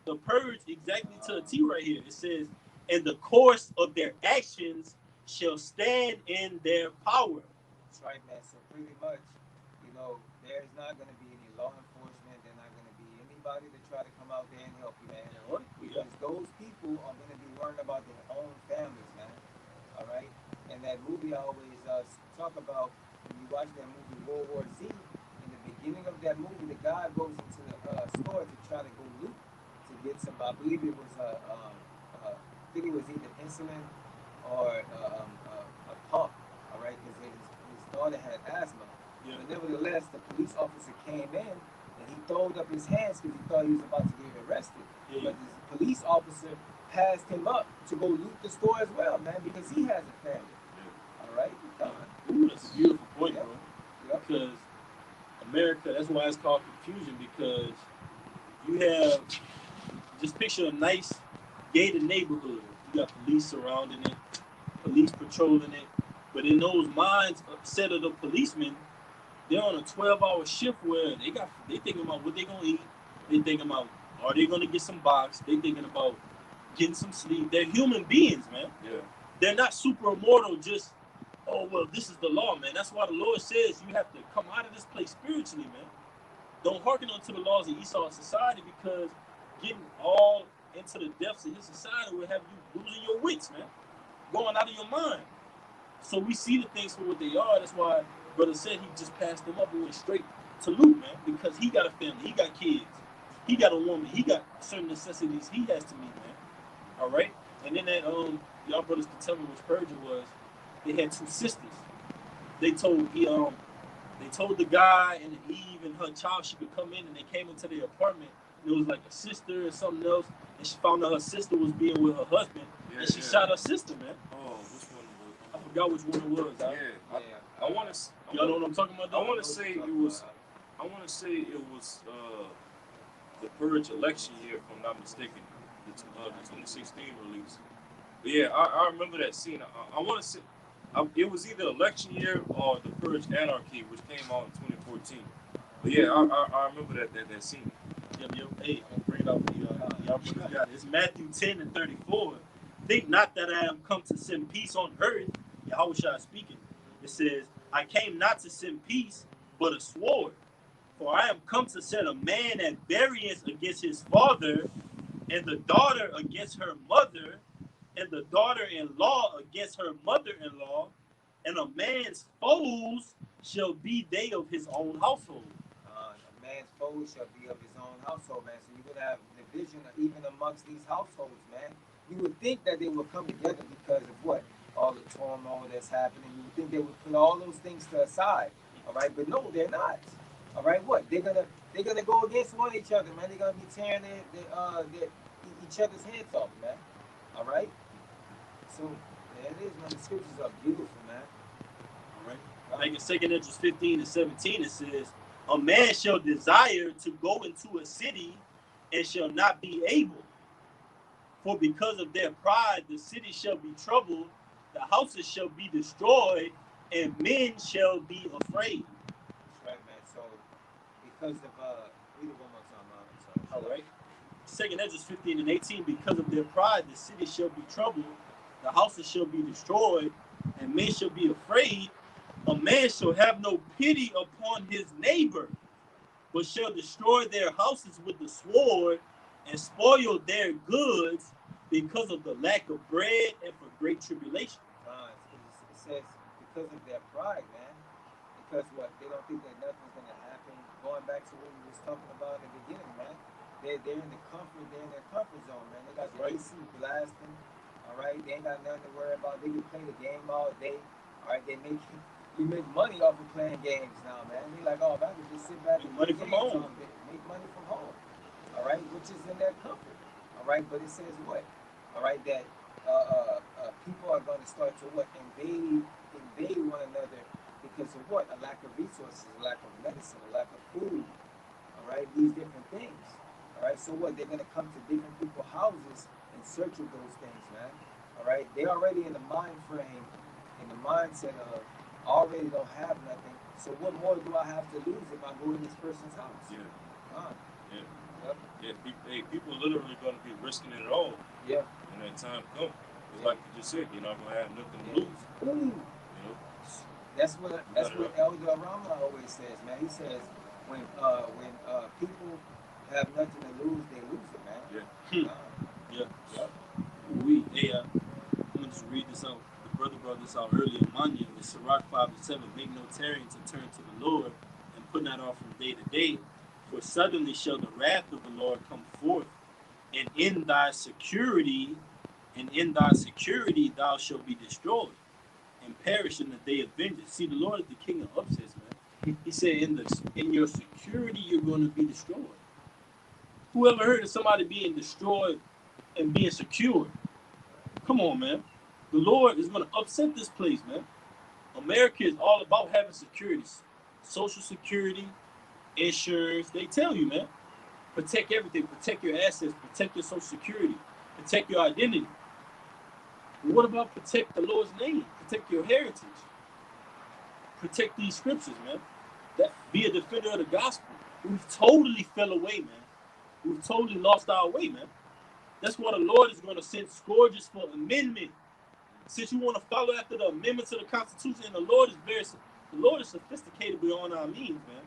the purge exactly to a T right here. It says, and the course of their actions shall stand in their power. That's right, man. So pretty much, there's not going to be any law enforcement. There's not going to be anybody to try to come out there and help you, man. Because those people are going to be worrying about their own families, man. All right? And that movie I always talk about, when you watch that movie World War Z, in the beginning of that movie, the guy goes into the store to try to go loot to get some, I believe it was I think it was either insulin or a pump, all right, because his daughter had asthma. Yeah. But nevertheless, the police officer came in and he throwed up his hands because he thought he was about to get arrested. Yeah. But this police officer passed him up to go loot the store as well, man, because he has a family. All right? Ooh, that's a beautiful point, Yep. bro. Yep. Because America, that's why it's called confusion, because you have, just picture a nice gated neighborhood. You got police surrounding it, police patrolling it, but in those minds set of the policemen, they're on a 12-hour shift where they thinking about what they're gonna eat. They thinking about, are they gonna get some box? They thinking about getting some sleep. They're human beings, man. Yeah. They're not super immortal. Just, oh well, this is the law, man. That's why the Lord says you have to come out of this place spiritually, man. Don't hearken unto the laws of Esau's society, because getting all into the depths of his society will have you losing your wits, man. Going out of your mind. So we see the things for what they are. That's why brother said he just passed them up and went straight to Luke, man, because he got a family, he got kids, he got a woman, he got certain necessities he has to meet, man. All right, and then that y'all brothers can tell me which purge it was. They had two sisters. They told the guy and Eve and her child she could come in, and they came into their apartment. And it was like a sister or something else, and she found out her sister was being with her husband, and she shot her sister, man. Oh, which one was it? I forgot which one it was. Yeah. I want to. Y'all know what I'm talking about? I want to say it was. The Purge election year, if I'm not mistaken, the 2016 release. But yeah, I remember that scene. I want to say it was either election year or the Purge Anarchy, which came out in 2014. But yeah, I remember that scene. Yep. Hey, I'm gonna bring it up for y'all. Y'all got it. It's Matthew 10 and 34. Think not that I am come to send peace on earth. Yahushua speaking. It says, I came not to send peace, but a sword. For I am come to set a man at variance against his father, and the daughter against her mother, and the daughter-in-law against her mother-in-law, and a man's foes shall be they of his own household. A man's foes shall be of his own household, man. So you would have division even amongst these households, man. You would think that they would come together because of what? All the turmoil that's happening. You would think they would put all those things to aside. All right, but no, they're not. All right, what? They're gonna go against one each other, man. They're gonna be tearing each other's heads off, man. All right. So there it is, man. The scriptures are beautiful, man. All right. Like in 2 Esdras 15 and 17, it says, a man shall desire to go into a city and shall not be able. For because of their pride, the city shall be troubled, the houses shall be destroyed, and men shall be afraid. That's right, man. So because of read it one more time, all right. 2 Esdras 15 and 18, because of their pride, the city shall be troubled, the houses shall be destroyed, and men shall be afraid. A man shall have no pity upon his neighbor, but shall destroy their houses with the sword and spoil their goods because of the lack of bread and for great tribulation. It says because of their pride, man. Because what? They don't think that nothing's going to happen. Going back to what we was talking about in the beginning, man. They're in the comfort. They're in their comfort zone, man. They got the AC blasting. All right. They ain't got nothing to worry about. They can play the game all day. All right. We make money off of playing games now, man. They like, oh, man, we just sit back and money from home. Make money from home. All right, which is in their comfort. All right, but it says what? All right, that people are going to start to what? Invade one another because of what? A lack of resources, a lack of medicine, a lack of food. All right, these different things. All right, so what? They're going to come to different people's houses in search of those things, man. All right, they're already in the mind frame, in the mindset of, I already don't have nothing, so what more do I have to lose if I go to this person's house? People literally going to be risking it all. Yeah. When that time comes. It's like you just said, you're not going to have nothing to lose. Ooh. You know? That's what Elder Rama always says, man. He says when people have nothing to lose, they lose it, man. I'm gonna just read this out. The brother brought this out earlier. Manya, in Sirach 5-7, make no tarrying to turn to the Lord, and put not off from day to day. For suddenly shall the wrath of the Lord come forth, and in thy security thou shalt be destroyed, and perish in the day of vengeance. See, the Lord is the King of upsets, man. He said, in your security you're going to be destroyed. Who ever heard of somebody being destroyed and being secure? Come on, man. The Lord is going to upset this place, man. America is all about having security. Social security, insurance. They tell you, man. Protect everything. Protect your assets. Protect your social security. Protect your identity. But what about protect the Lord's name? Protect your heritage. Protect these scriptures, man. Be a defender of the gospel. We've totally fell away, man. We've totally lost our way, man. That's why the Lord is going to send scourges for amendment. Since you want to follow after the amendment to the Constitution, and the Lord is sophisticated beyond our means, man.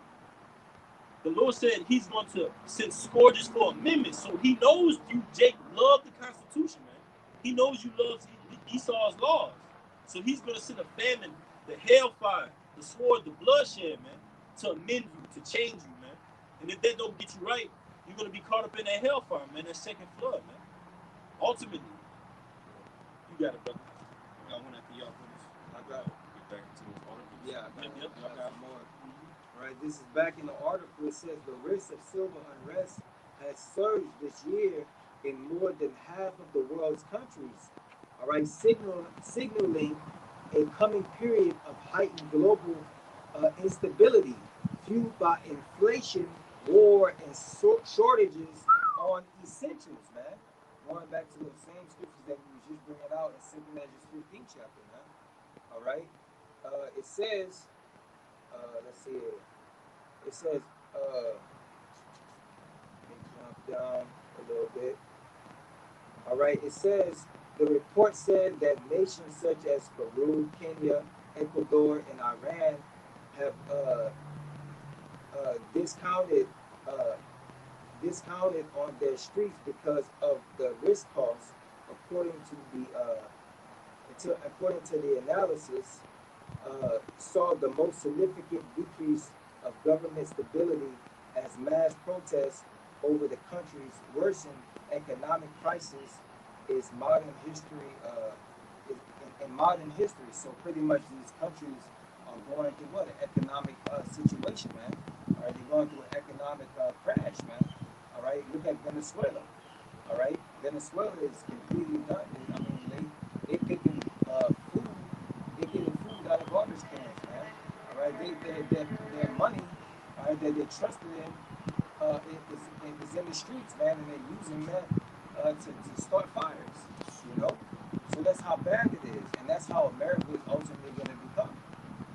The Lord said He's going to send scourges for amendments. So He knows you, Jake, love the Constitution, man. He knows you love Esau's laws. So He's going to send a famine, the hellfire, the sword, the bloodshed, man, to amend you, to change you, man. And if that don't get you right, you're going to be caught up in that hellfire, man, that second flood, man. Ultimately, you got it, brother. I got one after y'all finish. I got Get back into those articles. Yeah, I got more. All right, this is back in the article. It says the risk of civil unrest has surged this year in more than half of the world's countries. All right, signaling a coming period of heightened global instability, fueled by inflation, war, and shortages on essentials. Man, going back to those same scriptures that we was just bringing out in 2 Measures 15 chapter. Man, all right. It says, let's see here. It says, let me jump down a little bit. All right. It says, the report said that nations such as Peru, Kenya, Ecuador, and Iran have discounted on their streets because of the risk costs, according to the analysis. Saw the most significant decrease of government stability as mass protests over the country's worsened economic crisis is modern history. In modern history, so pretty much these countries are going through what, an economic situation, man. All right, they're going through an economic crash, man. All right, look at Venezuela. All right, Venezuela is completely done. I mean, they picking food. They're getting food out of garbage cans, man. All right, their money, all right, that they trusted in, is in the streets, man, and they're using that to start fires. You know, so that's how bad it is, and that's how America is ultimately going to become.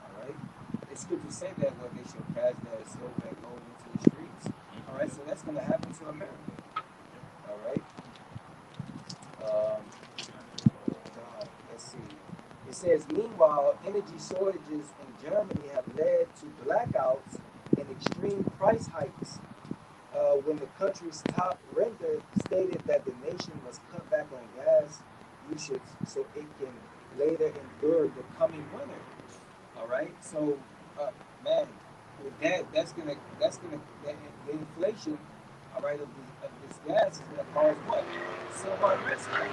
All right, the scriptures say that what they shall cast their silver and gold into the streets. All right, so that's going to happen to America. All right. Let's see. It says, meanwhile, energy shortages in Germany have led to blackouts and extreme price hikes. When the country's top renter stated that the nation must cut back on gas usage so it can later endure the coming winter. All right. So, man, with the inflation, all right, of this gas is gonna cause what? Civil unrest, man. All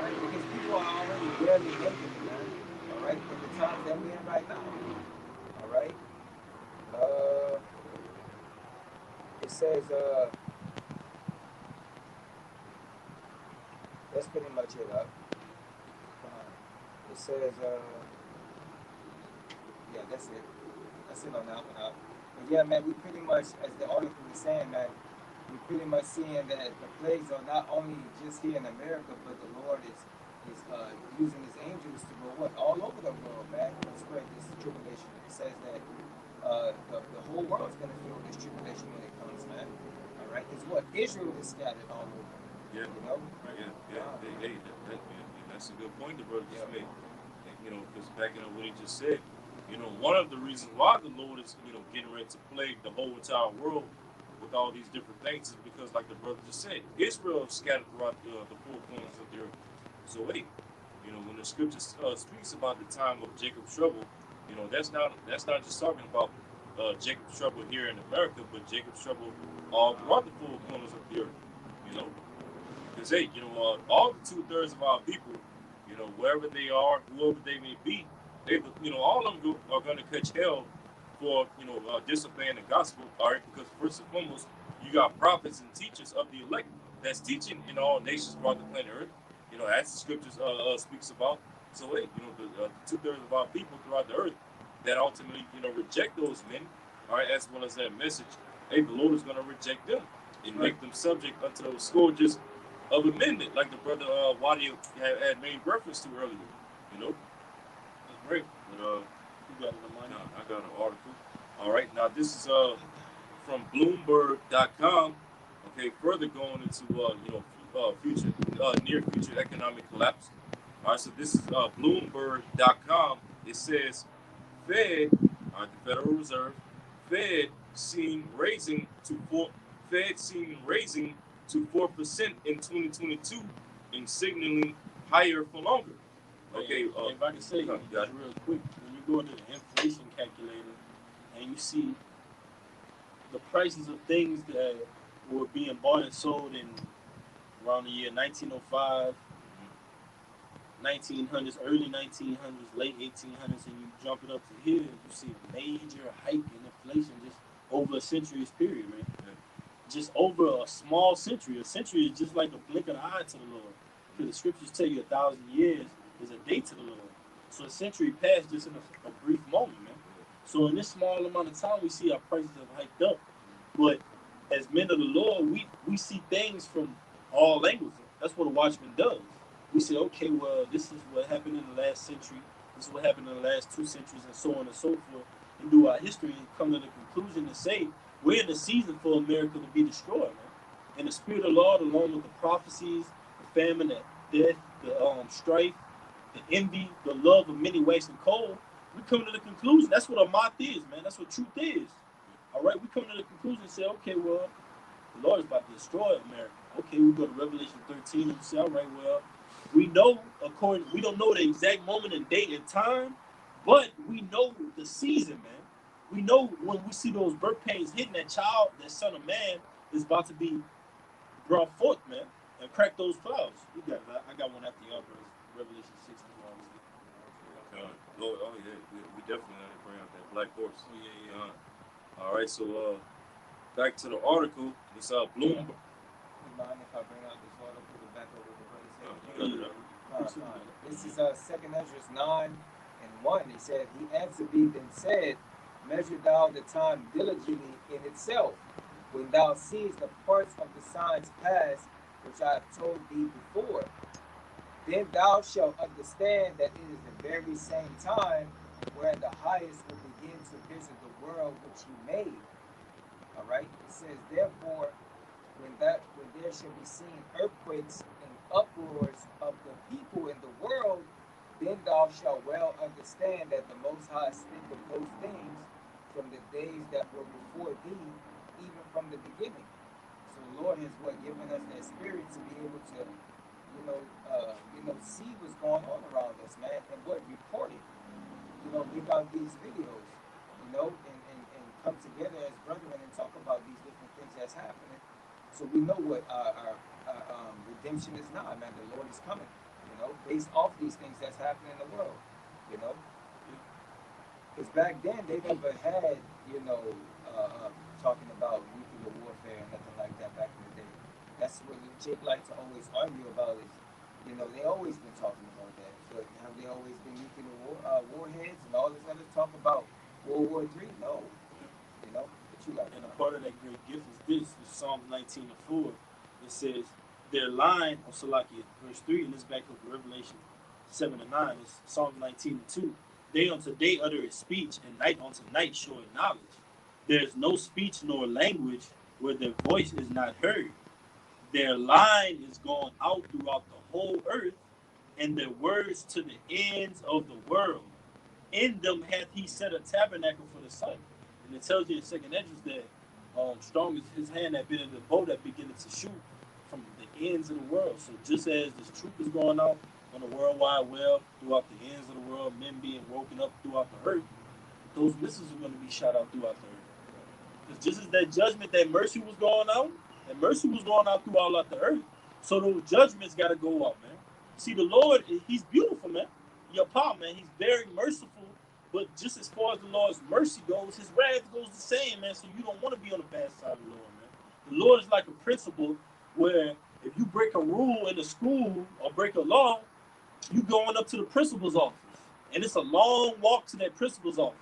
right, because people are already barely making it, man. All right, in the times that we're in right now. All right. It says, that's pretty much it. It says, yeah, that's it. That's it on that one. But yeah, man, we pretty much, as the article was saying, man, we pretty much seeing that the plagues are not only just here in America, but the Lord is using His angels to go what all over the world, man, to spread this tribulation. It says that the whole world's gonna feel this tribulation when it comes, man. All right, because what Israel is scattered all over. Yeah. You know. Yeah. Hey, that's a good point the brother just made. You know, because backing up what he just said, you know, one of the reasons why the Lord is, you know, getting ready to plague the whole entire world with all these different things is because, like the brother just said, Israel is scattered throughout the four corners of the earth. So, hey, you know, when the scripture speaks about the time of Jacob's trouble, you know, that's not just talking about Jacob's trouble here in America, but Jacob's trouble all throughout the four corners of the earth. You know, because hey, you know, all 2/3 of our people, you know, wherever they are, whoever they may be, they, you know, all of them are going to catch hell for, you know, disobeying the gospel. All right, because first and foremost, you got prophets and teachers of the elect that's teaching in all nations throughout the planet Earth. You know, as the scriptures speaks about. So hey, you know, the 2/3 of our people throughout the earth that ultimately, you know, reject those men, all right, as well as that message. Hey, the Lord is going to reject them and make them subject unto those scourges of amendment, like the brother Wadi had made reference to earlier. You know, that's great. But You got it, Amani. I got an article. All right, now this is from Bloomberg.com. Okay, further going into you know, future, near future economic collapse. All right, so this is Bloomberg.com. It says Fed, the Federal Reserve, Fed seen raising to four, Fed seen raising to 4% in 2022, and signaling higher for longer. Okay, if I can say just real quick, when you go into the inflation calculator and you see the prices of things that were being bought and sold in around the year 1905, 1900s, early 1900s, late 1800s, and you jump it up to here, you see a major hike in inflation just over a century's period, man. Yeah. Just over a small century. A century is just like a blink of the eye to the Lord. Because the scriptures tell you 1,000 years is a day to the Lord. So a century passed just in a brief moment, man. So in this small amount of time, we see our prices have hiked up. But as men of the Lord, we see things from all angles. That's what a watchman does. We say, okay, well, this is what happened in the last century. This is what happened in the last 2 centuries, and so on and so forth. And do our history and come to the conclusion to say we're in the season for America to be destroyed, man. And the Spirit of the Lord, along with the prophecies, the famine, the death, the strife, the envy, the love of many wasting cold, we come to the conclusion. That's what a moth is, man. That's what truth is. All right, we come to the conclusion and say, okay, well, the Lord is about to destroy America. Okay, we go to Revelation 13 and say, all right, well, we know we don't know the exact moment and date and time, but we know the season, man. We know when we see those birth pains hitting that child, that son of man is about to be brought forth, man, and crack those clouds. I got one after y'all, bro. Revelation 6 Oh yeah, we definitely got to bring out that black horse. Oh, yeah. All right, so back to the article. It's Bloomberg. You mind if I bring out this water, put it back over the place? This is 2nd Ezra 9:1. He said, he answered thee and said, measure thou the time diligently in itself, when thou seest the parts of the signs past, which I have told thee before. Then thou shalt understand that it is the very same time wherein the highest will begin to visit the world which he made. All right. It says, therefore, when there shall be seen earthquakes and uproars of the people in the world, then thou shalt well understand that the Most High spake of those things from the days that were before thee, even from the beginning. So the Lord has given us that spirit to be able to, see what's going on around us, man, and report it. Give out these videos, and come together as brethren and talk about these different things that's happening. So we know what our redemption is now, man. The Lord is coming, based off these things that's happening in the world, Because back then they never had, talking about nuclear warfare and nothing like that back in the day. That's what the chick like to always argue about is, they always been talking about that. But have they always been nuclear warheads and all this other talk about World War III? No. But you like and a part of that great gift is this, is Psalm 19:4. It says, their line of Salakia, verse 3, and this back up to Revelation 7:9, it's Psalm 19:2. Day unto day uttereth speech, and night unto night showeth knowledge. There is no speech nor language where their voice is not heard. Their line is going out throughout the whole earth, and their words to the ends of the world. In them hath he set a tabernacle for the sun. And it tells you in 2nd Ezra that strong is his hand that been in the bow that beginneth to shoot from the ends of the world. So just as this truth is going out on the World Wide Web, throughout the ends of the world, men being woken up throughout the earth, those missiles are going to be shot out throughout the earth. Because just as that judgment, that mercy was going out, and mercy was going out throughout the earth, so those judgments got to go out, man. See, the Lord, he's beautiful, man. Your pop, man, he's very merciful. But just as far as the Lord's mercy goes, his wrath goes the same, man. So you don't want to be on the bad side of the Lord, man. The Lord is like a principal where if you break a rule in a school or break a law, you going up to the principal's office. And it's a long walk to that principal's office.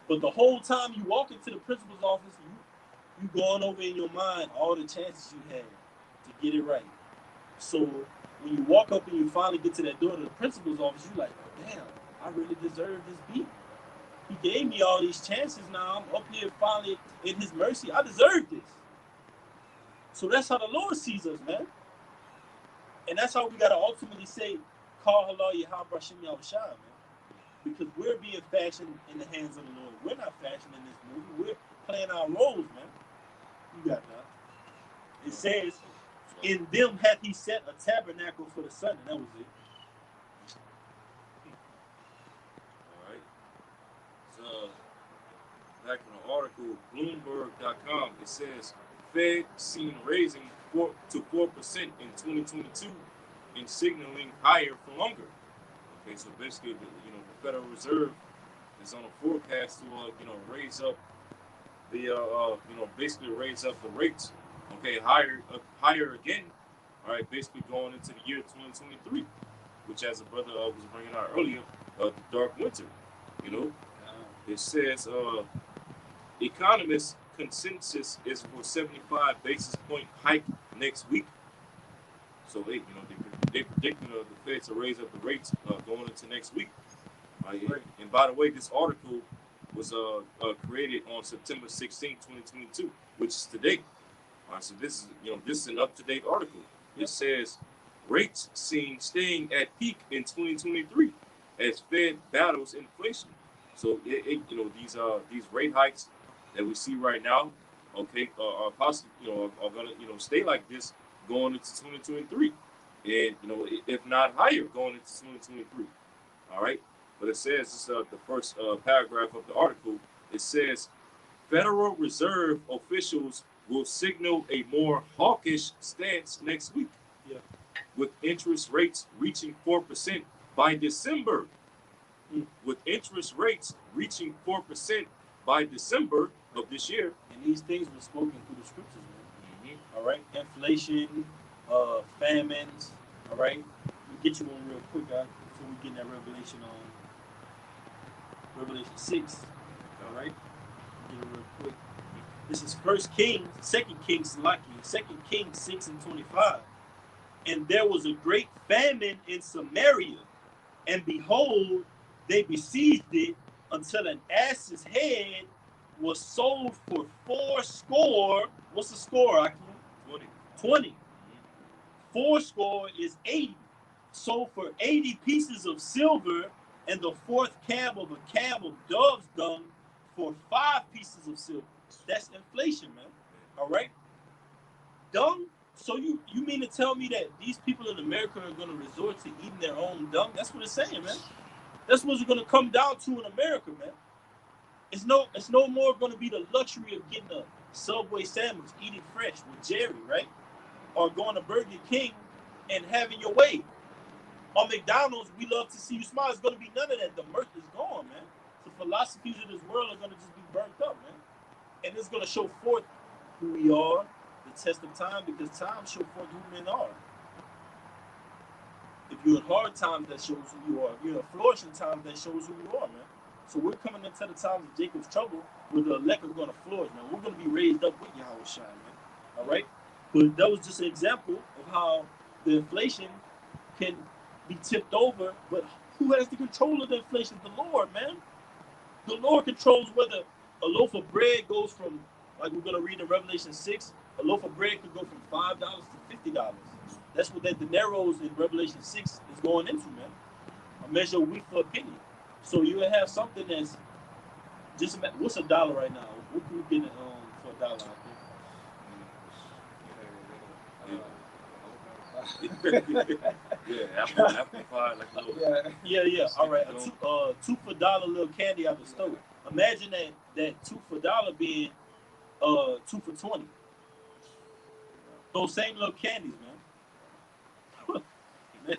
But the whole time you walk into the principal's office, you going over in your mind all the chances you had to get it right. So when you walk up and you finally get to that door to the principal's office, you're like, oh, damn, I really deserve this beat. He gave me all these chances. Now I'm up here finally in his mercy. I deserve this. So that's how the Lord sees us, man. And that's how we gotta ultimately say, call halal Yahweh Shem Yahushua, man. Because we're being fashioned in the hands of the Lord. We're not fashioned in this movie. We're playing our roles, man. You got that. It says, in them hath he set a tabernacle for the sun, and that was it. All right. So, back in the article, Bloomberg.com, it says, Fed seen raising 4% in 2022 and signaling higher for longer. Okay, so basically, the Federal Reserve is on a forecast to, raise up the, basically raise up the rates. Okay, higher again. All right, basically going into the year 2023, which, as a brother was bringing out earlier, the dark winter. It says economists' consensus is for 75 basis point hike next week. So they predicting the Fed to raise up the rates going into next week. And by the way, this article was created on September 16, 2022, which is today. So this is an up-to-date article. It says rates seen staying at peak in 2023 as Fed battles inflation. So these rate hikes that we see right now, okay, are possibly are gonna stay like this going into 2023, and if not higher going into 2023. All right, but it says this the first paragraph of the article. It says Federal Reserve officials will signal a more hawkish stance next week, with interest rates reaching 4% by December. With interest rates reaching 4% by December of this year. And these things were spoken through the scriptures, man. All right, inflation, famines. All right, we get you one real quick, guys, before we get in that Revelation 6. All right, get it real quick. This is 1 Kings, 2 Kings, 2 Kings 6:25. And there was a great famine in Samaria, and behold, they besieged it until an ass's head was sold for 80. What's the score, Akim? 20. 80 is 80. Sold for 80 pieces of silver, and the fourth cab of a cab of dove's dung for 5 pieces of silver. That's inflation, man. All right? Dung? So you mean to tell me that these people in America are going to resort to eating their own dung? That's what it's saying, man. That's what it's going to come down to in America, man. It's no more going to be the luxury of getting a Subway sandwich, eating fresh with Jerry, right? Or going to Burger King and having your way. On McDonald's, we love to see you smile. It's going to be none of that. The mirth is gone, man. The philosophies of this world are going to just be burnt up, man. And it's going to show forth who we are, the test of time, because time shows forth who men are. If you're in hard times, that shows who you are. If you're in flourishing times, that shows who you are, man. So we're coming into the times of Jacob's trouble where the elect are going to flourish, man. We're going to be raised up with Yahushua, man. All right? But that was just an example of how the inflation can be tipped over, but who has the control of the inflation? The Lord, man. The Lord controls whether a loaf of bread goes from, like we're going to read in Revelation 6, a loaf of bread could go from $5 to $50. That's what that dineros in Revelation 6 is going into, man. A measure of wheat for a penny. So you would have something that's just, what's $1 right now? What can we get for $1? I think? Apple pie, like a little. Yeah. All right, a $2 for $1 little candy out the store. Imagine that $2 for $1 being 2 for $20. Those same little candies, man. Man.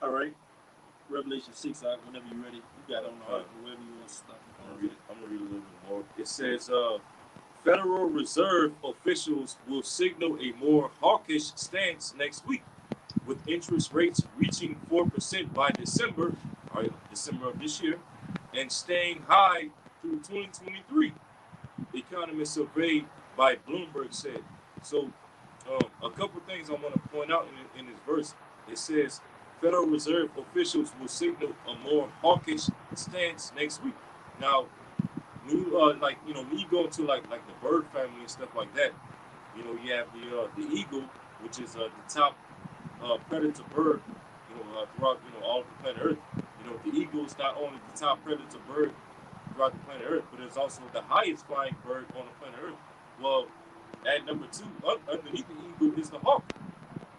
All right. Revelation 6, whenever you're ready. You got it on the heart, wherever you want to stop. I'm gonna read a little bit more. It says, Federal Reserve officials will signal a more hawkish stance next week, with interest rates reaching 4% by December of this year, and staying high through 2023. Economists surveyed by Bloomberg said. So, a couple things I want to point out in this verse. It says Federal Reserve officials will signal a more hawkish stance next week. Now, when you when you go into like the bird family and stuff like that, you have the eagle, which is the top predator bird, throughout all of the planet Earth. The eagle is not only the top predator bird throughout the planet Earth, but it's also the highest flying bird on the planet Earth. Well, at number two, underneath the eagle is the hawk.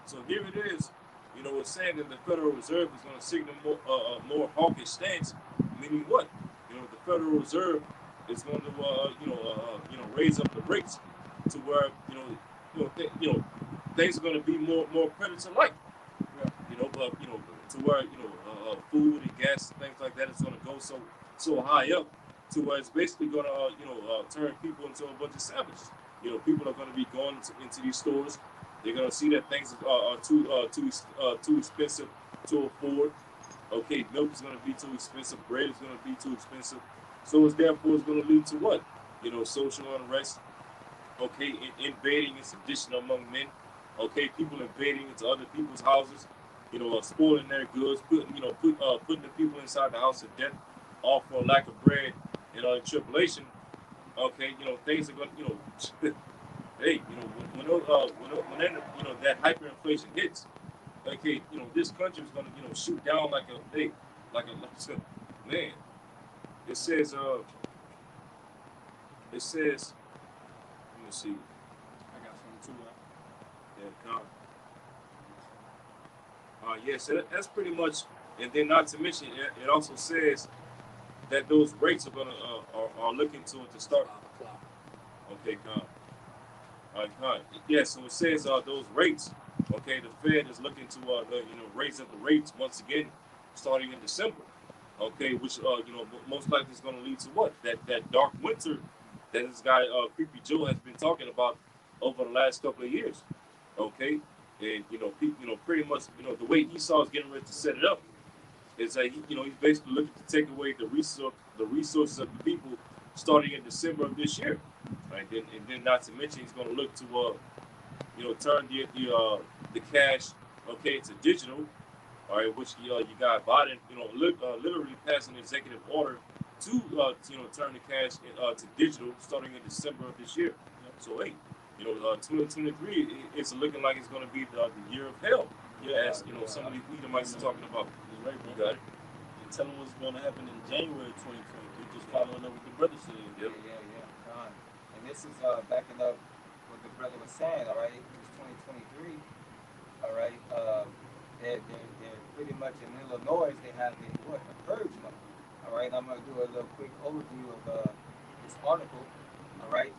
So here it is. It's saying that the Federal Reserve is going to signal more hawkish stance, meaning what? The Federal Reserve is going to raise up the rates to where things are going to be more predator like. But to where food and gas and things like that is going to go so high up to where it's basically going to turn people into a bunch of savages. People are going to be going into these stores. They're going to see that things are too expensive to afford. Okay, milk is going to be too expensive. Bread is going to be too expensive. So it's going to lead to what? Social unrest. Okay, invading and sedition among men. Okay, people invading into other people's houses. Spoiling their goods, putting the people inside the house of death, all for lack of bread and tribulation. Okay, things are going. Hey, when that hyperinflation hits, okay, this country is going to shoot down like a man. It says let me see. I got something too. Yeah, God. Yeah, so that's pretty much, and then not to mention, it also says that those rates are gonna are looking to start. Okay, God. God. Yeah, so it says those rates. Okay, the Fed is looking to raise up the rates once again, starting in December. Okay, which most likely is going to lead to what? That dark winter that this guy Creepy Joe has been talking about over the last couple of years. Okay, and pretty much the way Esau is getting ready to set it up is that he's basically looking to take away the resources of the people starting in December of this year. Right, and then not to mention he's going to look to turn the cash to digital. All right, which you got Biden literally passed an executive order to turn the cash to digital starting in December of this year. So hey, 2023 it's looking like it's going to be the year of hell. Yeah, as some of these Edomites are talking about. You're right, bro. You got it. And tell them what's going to happen in January 2023. Just following up what the brother said. Yep. Yeah. And this is backing up what the brother was saying. All right, it was 2023. All right. They're pretty much in Illinois. They have a purge month. All right. I'm gonna do a little quick overview of this article. All right.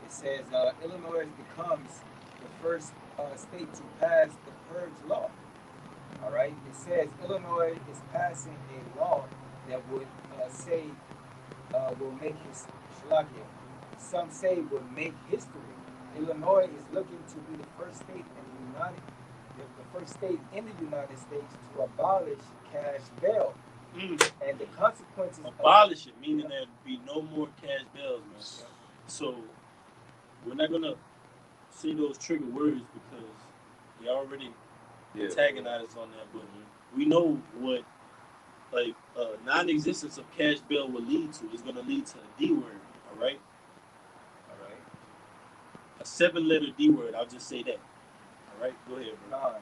It says Illinois becomes the first state to pass the purge law. All right. It says Illinois is passing a law that would will make his Shalakia. Some say will make history. Illinois is looking to be the first state in the United States to abolish cash bail. And the consequences abolish it, meaning there'd be no more cash bails, man. So we're not gonna say those trigger words because they already antagonized on that, but we know what non-existence of cash bail will lead to. It's gonna lead to a D word, all right? A 7-letter D word, I'll just say that. All right, go ahead, bro.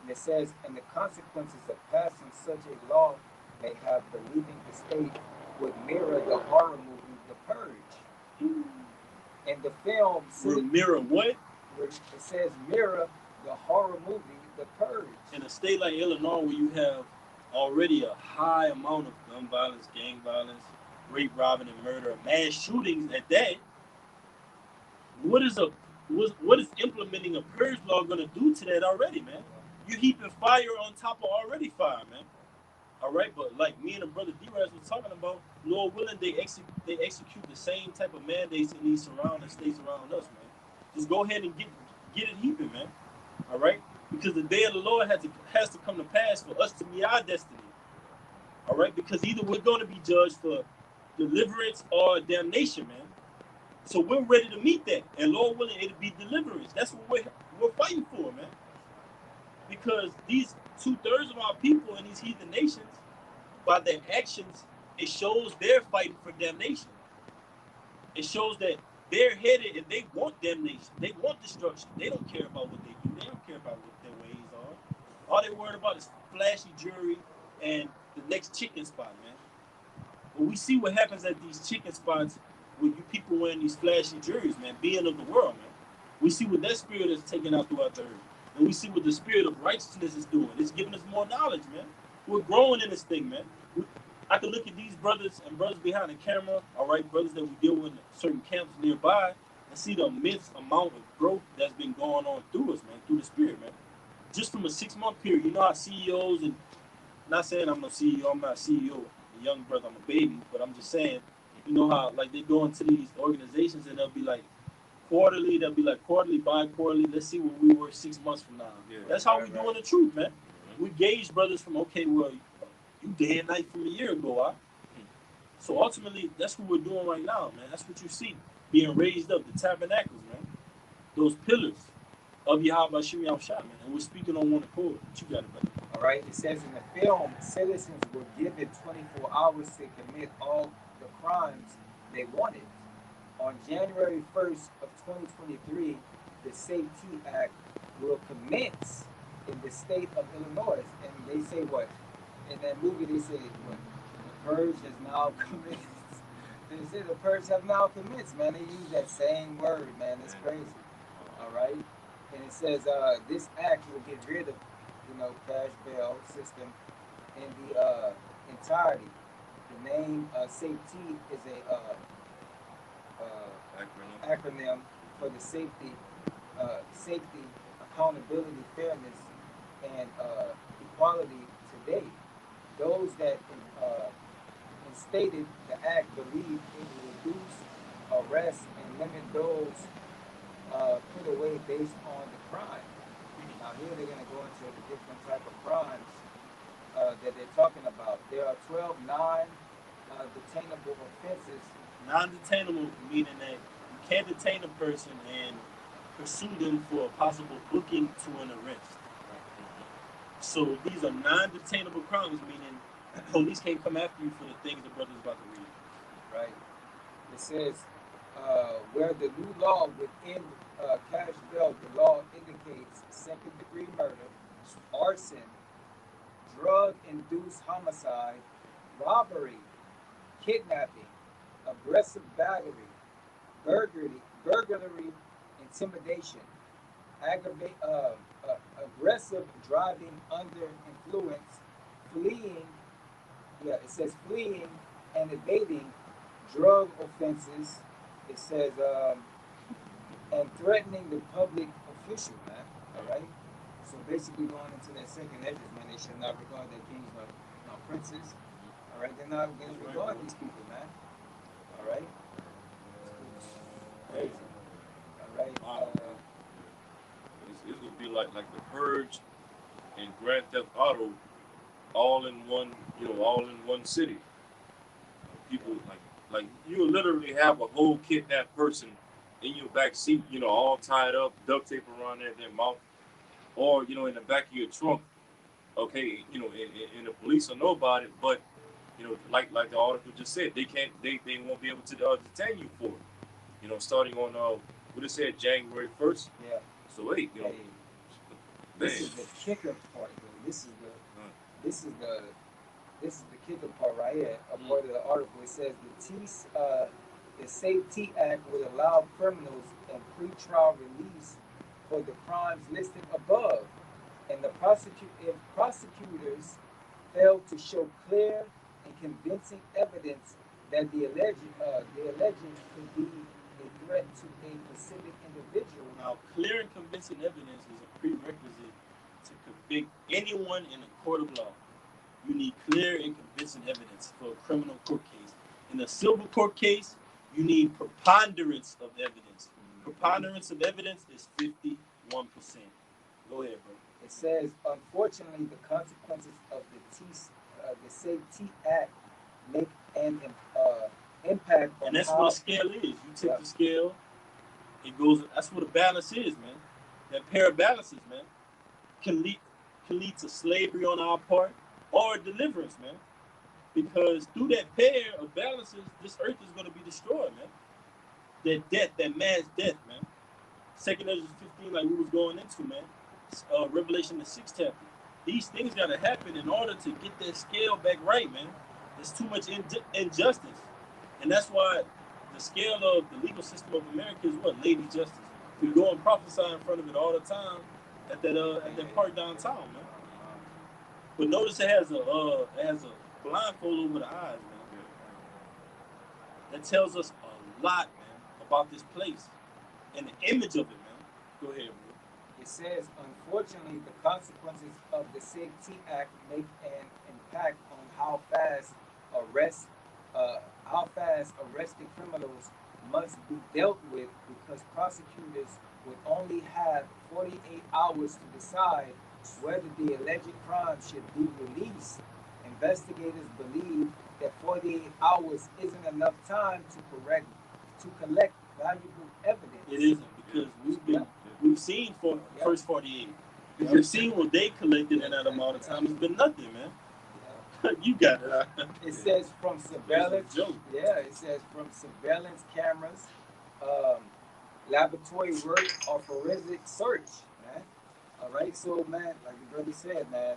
And it says, and the consequences of passing such a law may have believing the state would mirror the horror movie The Purge. And the film would mirror what? It says mirror the horror movie The Purge. In a state like Illinois, where you have already a high amount of gun violence, gang violence, rape, robbing, and murder, mass shootings at that, what is implementing a purge law going to do to that already, man? You heaping fire on top of already fire, man. All right, but like me and the brother D-Raz was talking about, Lord willing, they execute the same type of mandates in these surrounding states around us, man. Just go ahead and get it heaping, man. All right, because the day of the Lord has to come to pass for us to meet our destiny. All right, because either we're going to be judged for deliverance or damnation, man. So we're ready to meet that, and Lord willing, it'll be deliverance. That's what we're fighting for, man. Because these 2/3 of our people in these heathen nations, by their actions, it shows they're fighting for damnation. It shows that they're headed and they want damnation. They want destruction. They don't care about what they do. They don't care about what their ways are. All they worried about is flashy jewelry and the next chicken spot, man. But we see what happens at these chicken spots with you people wearing these flashy jewelries, man, being of the world, man. We see what that spirit is taking out throughout the earth. And we see what the spirit of righteousness is doing. It's giving us more knowledge, man. We're growing in this thing, man. I can look at these brothers and brothers behind the camera, all right, brothers that we deal with in certain camps nearby, and see the immense amount of growth that's been going on through us, man, through the spirit, man. Just from a 6 month period, you know how CEOs and not saying I'm no CEO, I'm not a CEO, a young brother, I'm a baby, but I'm just saying, you know how like they go into these organizations and they'll be like quarterly, bi-quarterly, let's see what we were 6 months from now. Yeah. That's how we doing the truth, man. We gauge brothers from, okay, well, you day and night from a year ago, huh? So ultimately, that's what we're doing right now, man. That's what you see being raised up, the tabernacles, man. Those pillars of Yahweh Shimi Shah, man. And we're speaking on one accord. What you got it, brother? All right. It says in the film, citizens were given 24 hours to commit all the crimes they wanted. On January 1st of 2023, the SAFE-T Act will commence in the state of Illinois. And they say what? In that movie, they say what? The purge has now commenced. They say the purge have now commenced, man. They use that same word, man. It's crazy. All right. And it says this act will get rid of, cash bail system in the entirety. The name SAFE-T is a acronym for the safety, accountability, fairness, and equality today. Those that instated the act believe it will reduce arrests and limit those put away based on the crime. Now here they're going to go into the different type of crimes that they're talking about. There are 12 non-detainable offenses. Non-detainable meaning that you can't detain a person and pursue them for a possible booking to an arrest. So these are non-detainable crimes, meaning police can't come after you for the things the brother's about to read. Right. It says where the new law within cash bail, the law indicates second-degree murder, arson, drug-induced homicide, robbery, kidnapping, aggressive battery, burglary, intimidation, aggressive driving under influence, fleeing. Yeah, it says fleeing and evading drug offenses. It says and threatening the public official, man. All right. So basically, going into that second edges, man, they should not regard their kings nor princes. All right, they're not going to regard these people, man. All right. Crazy. All right. It's gonna be like the Purge and Grand Theft Auto, all in one city. People like you literally have a whole kidnapped person in your back seat, all tied up, duct tape around their mouth, or in the back of your trunk. Okay, and the police will know about it, but like the article just said, they won't be able to detain you for it. Starting on what it said January 1st. Yeah. So wait, this is the kicker part, though. This is the kicker part right here. According to the article, it says the SAFE-T Act would allow criminals and pretrial release for the crimes listed above, and if prosecutors fail to show clear and convincing evidence that the alleged could be a threat to a specific individual. Now, clear and convincing evidence is a prerequisite to convict anyone in a court of law. You need clear and convincing evidence for a criminal court case. In a civil court case, you need preponderance of evidence. Preponderance of evidence is 51%. Go ahead, bro. It says, unfortunately, the consequences of the SAFE-T Act make an impact on and that's what a scale is. You take the scale, it goes. That's what a balance is, man. That pair of balances, man, can lead to slavery on our part or deliverance, man. Because through that pair of balances, this earth is going to be destroyed, man. That death, that man's death, man. 2 Ezra 15, like we was going into, man. Revelation the 6th chapter. these things gotta happen in order to get that scale back right, man. There's too much injustice, and that's why the scale of the legal system of America is what Lady Justice. We go and prophesy in front of it all the time at that park downtown, man. But notice it has a blindfold over the eyes, man. That tells us a lot, man, about this place and the image of it, man. Go ahead, bro. It says, unfortunately, the consequences of the SIG-T Act make an impact on arrest, how fast arrested criminals must be dealt with because prosecutors would only have 48 hours to decide whether the alleged crime should be released. Investigators believe that 48 hours isn't enough time to collect valuable evidence. It isn't because we've seen for the first 48. We've seen what they collected in that amount of time. It's been nothing, man. You got it. It says from surveillance. Yeah, it says from surveillance cameras, laboratory work, or forensic search, man. All right, so man, like the brother said, man.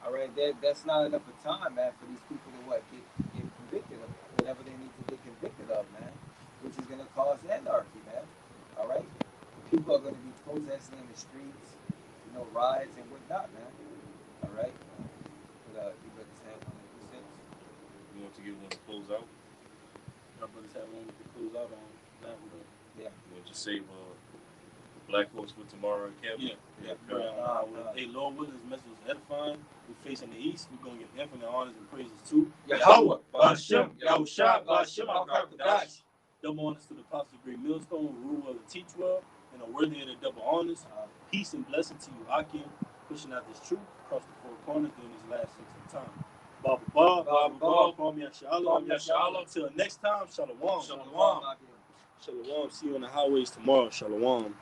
All right, that's not enough of time, man, for these people to get convicted of whatever they need to get convicted of, man. Which is gonna cause anarchy, man. All right, people are gonna be protesting in the streets, riots and whatnot, man. All right. But you better say You want to give one to close out? My brothers have one to close out on that one. Yeah. You want to just say Black folks for tomorrow camp? Yeah. Hey, Lord willing, this message was edifying. We're facing the east. We're going to give infinite honors and praises too. Yahweh, Bashem, Yahushua, Bashem, Al-Qaeda. Double honors to the Apostle of Great Millstone, who rule well and teach well, and are worthy of the double honors. Peace and blessing to you, Akim, pushing out this truth across the four corners during these last 6 times. Baba, Kwame Yashala. Till next time, Shalom. Shalom. Shalom. See you on the highways tomorrow. Shalom.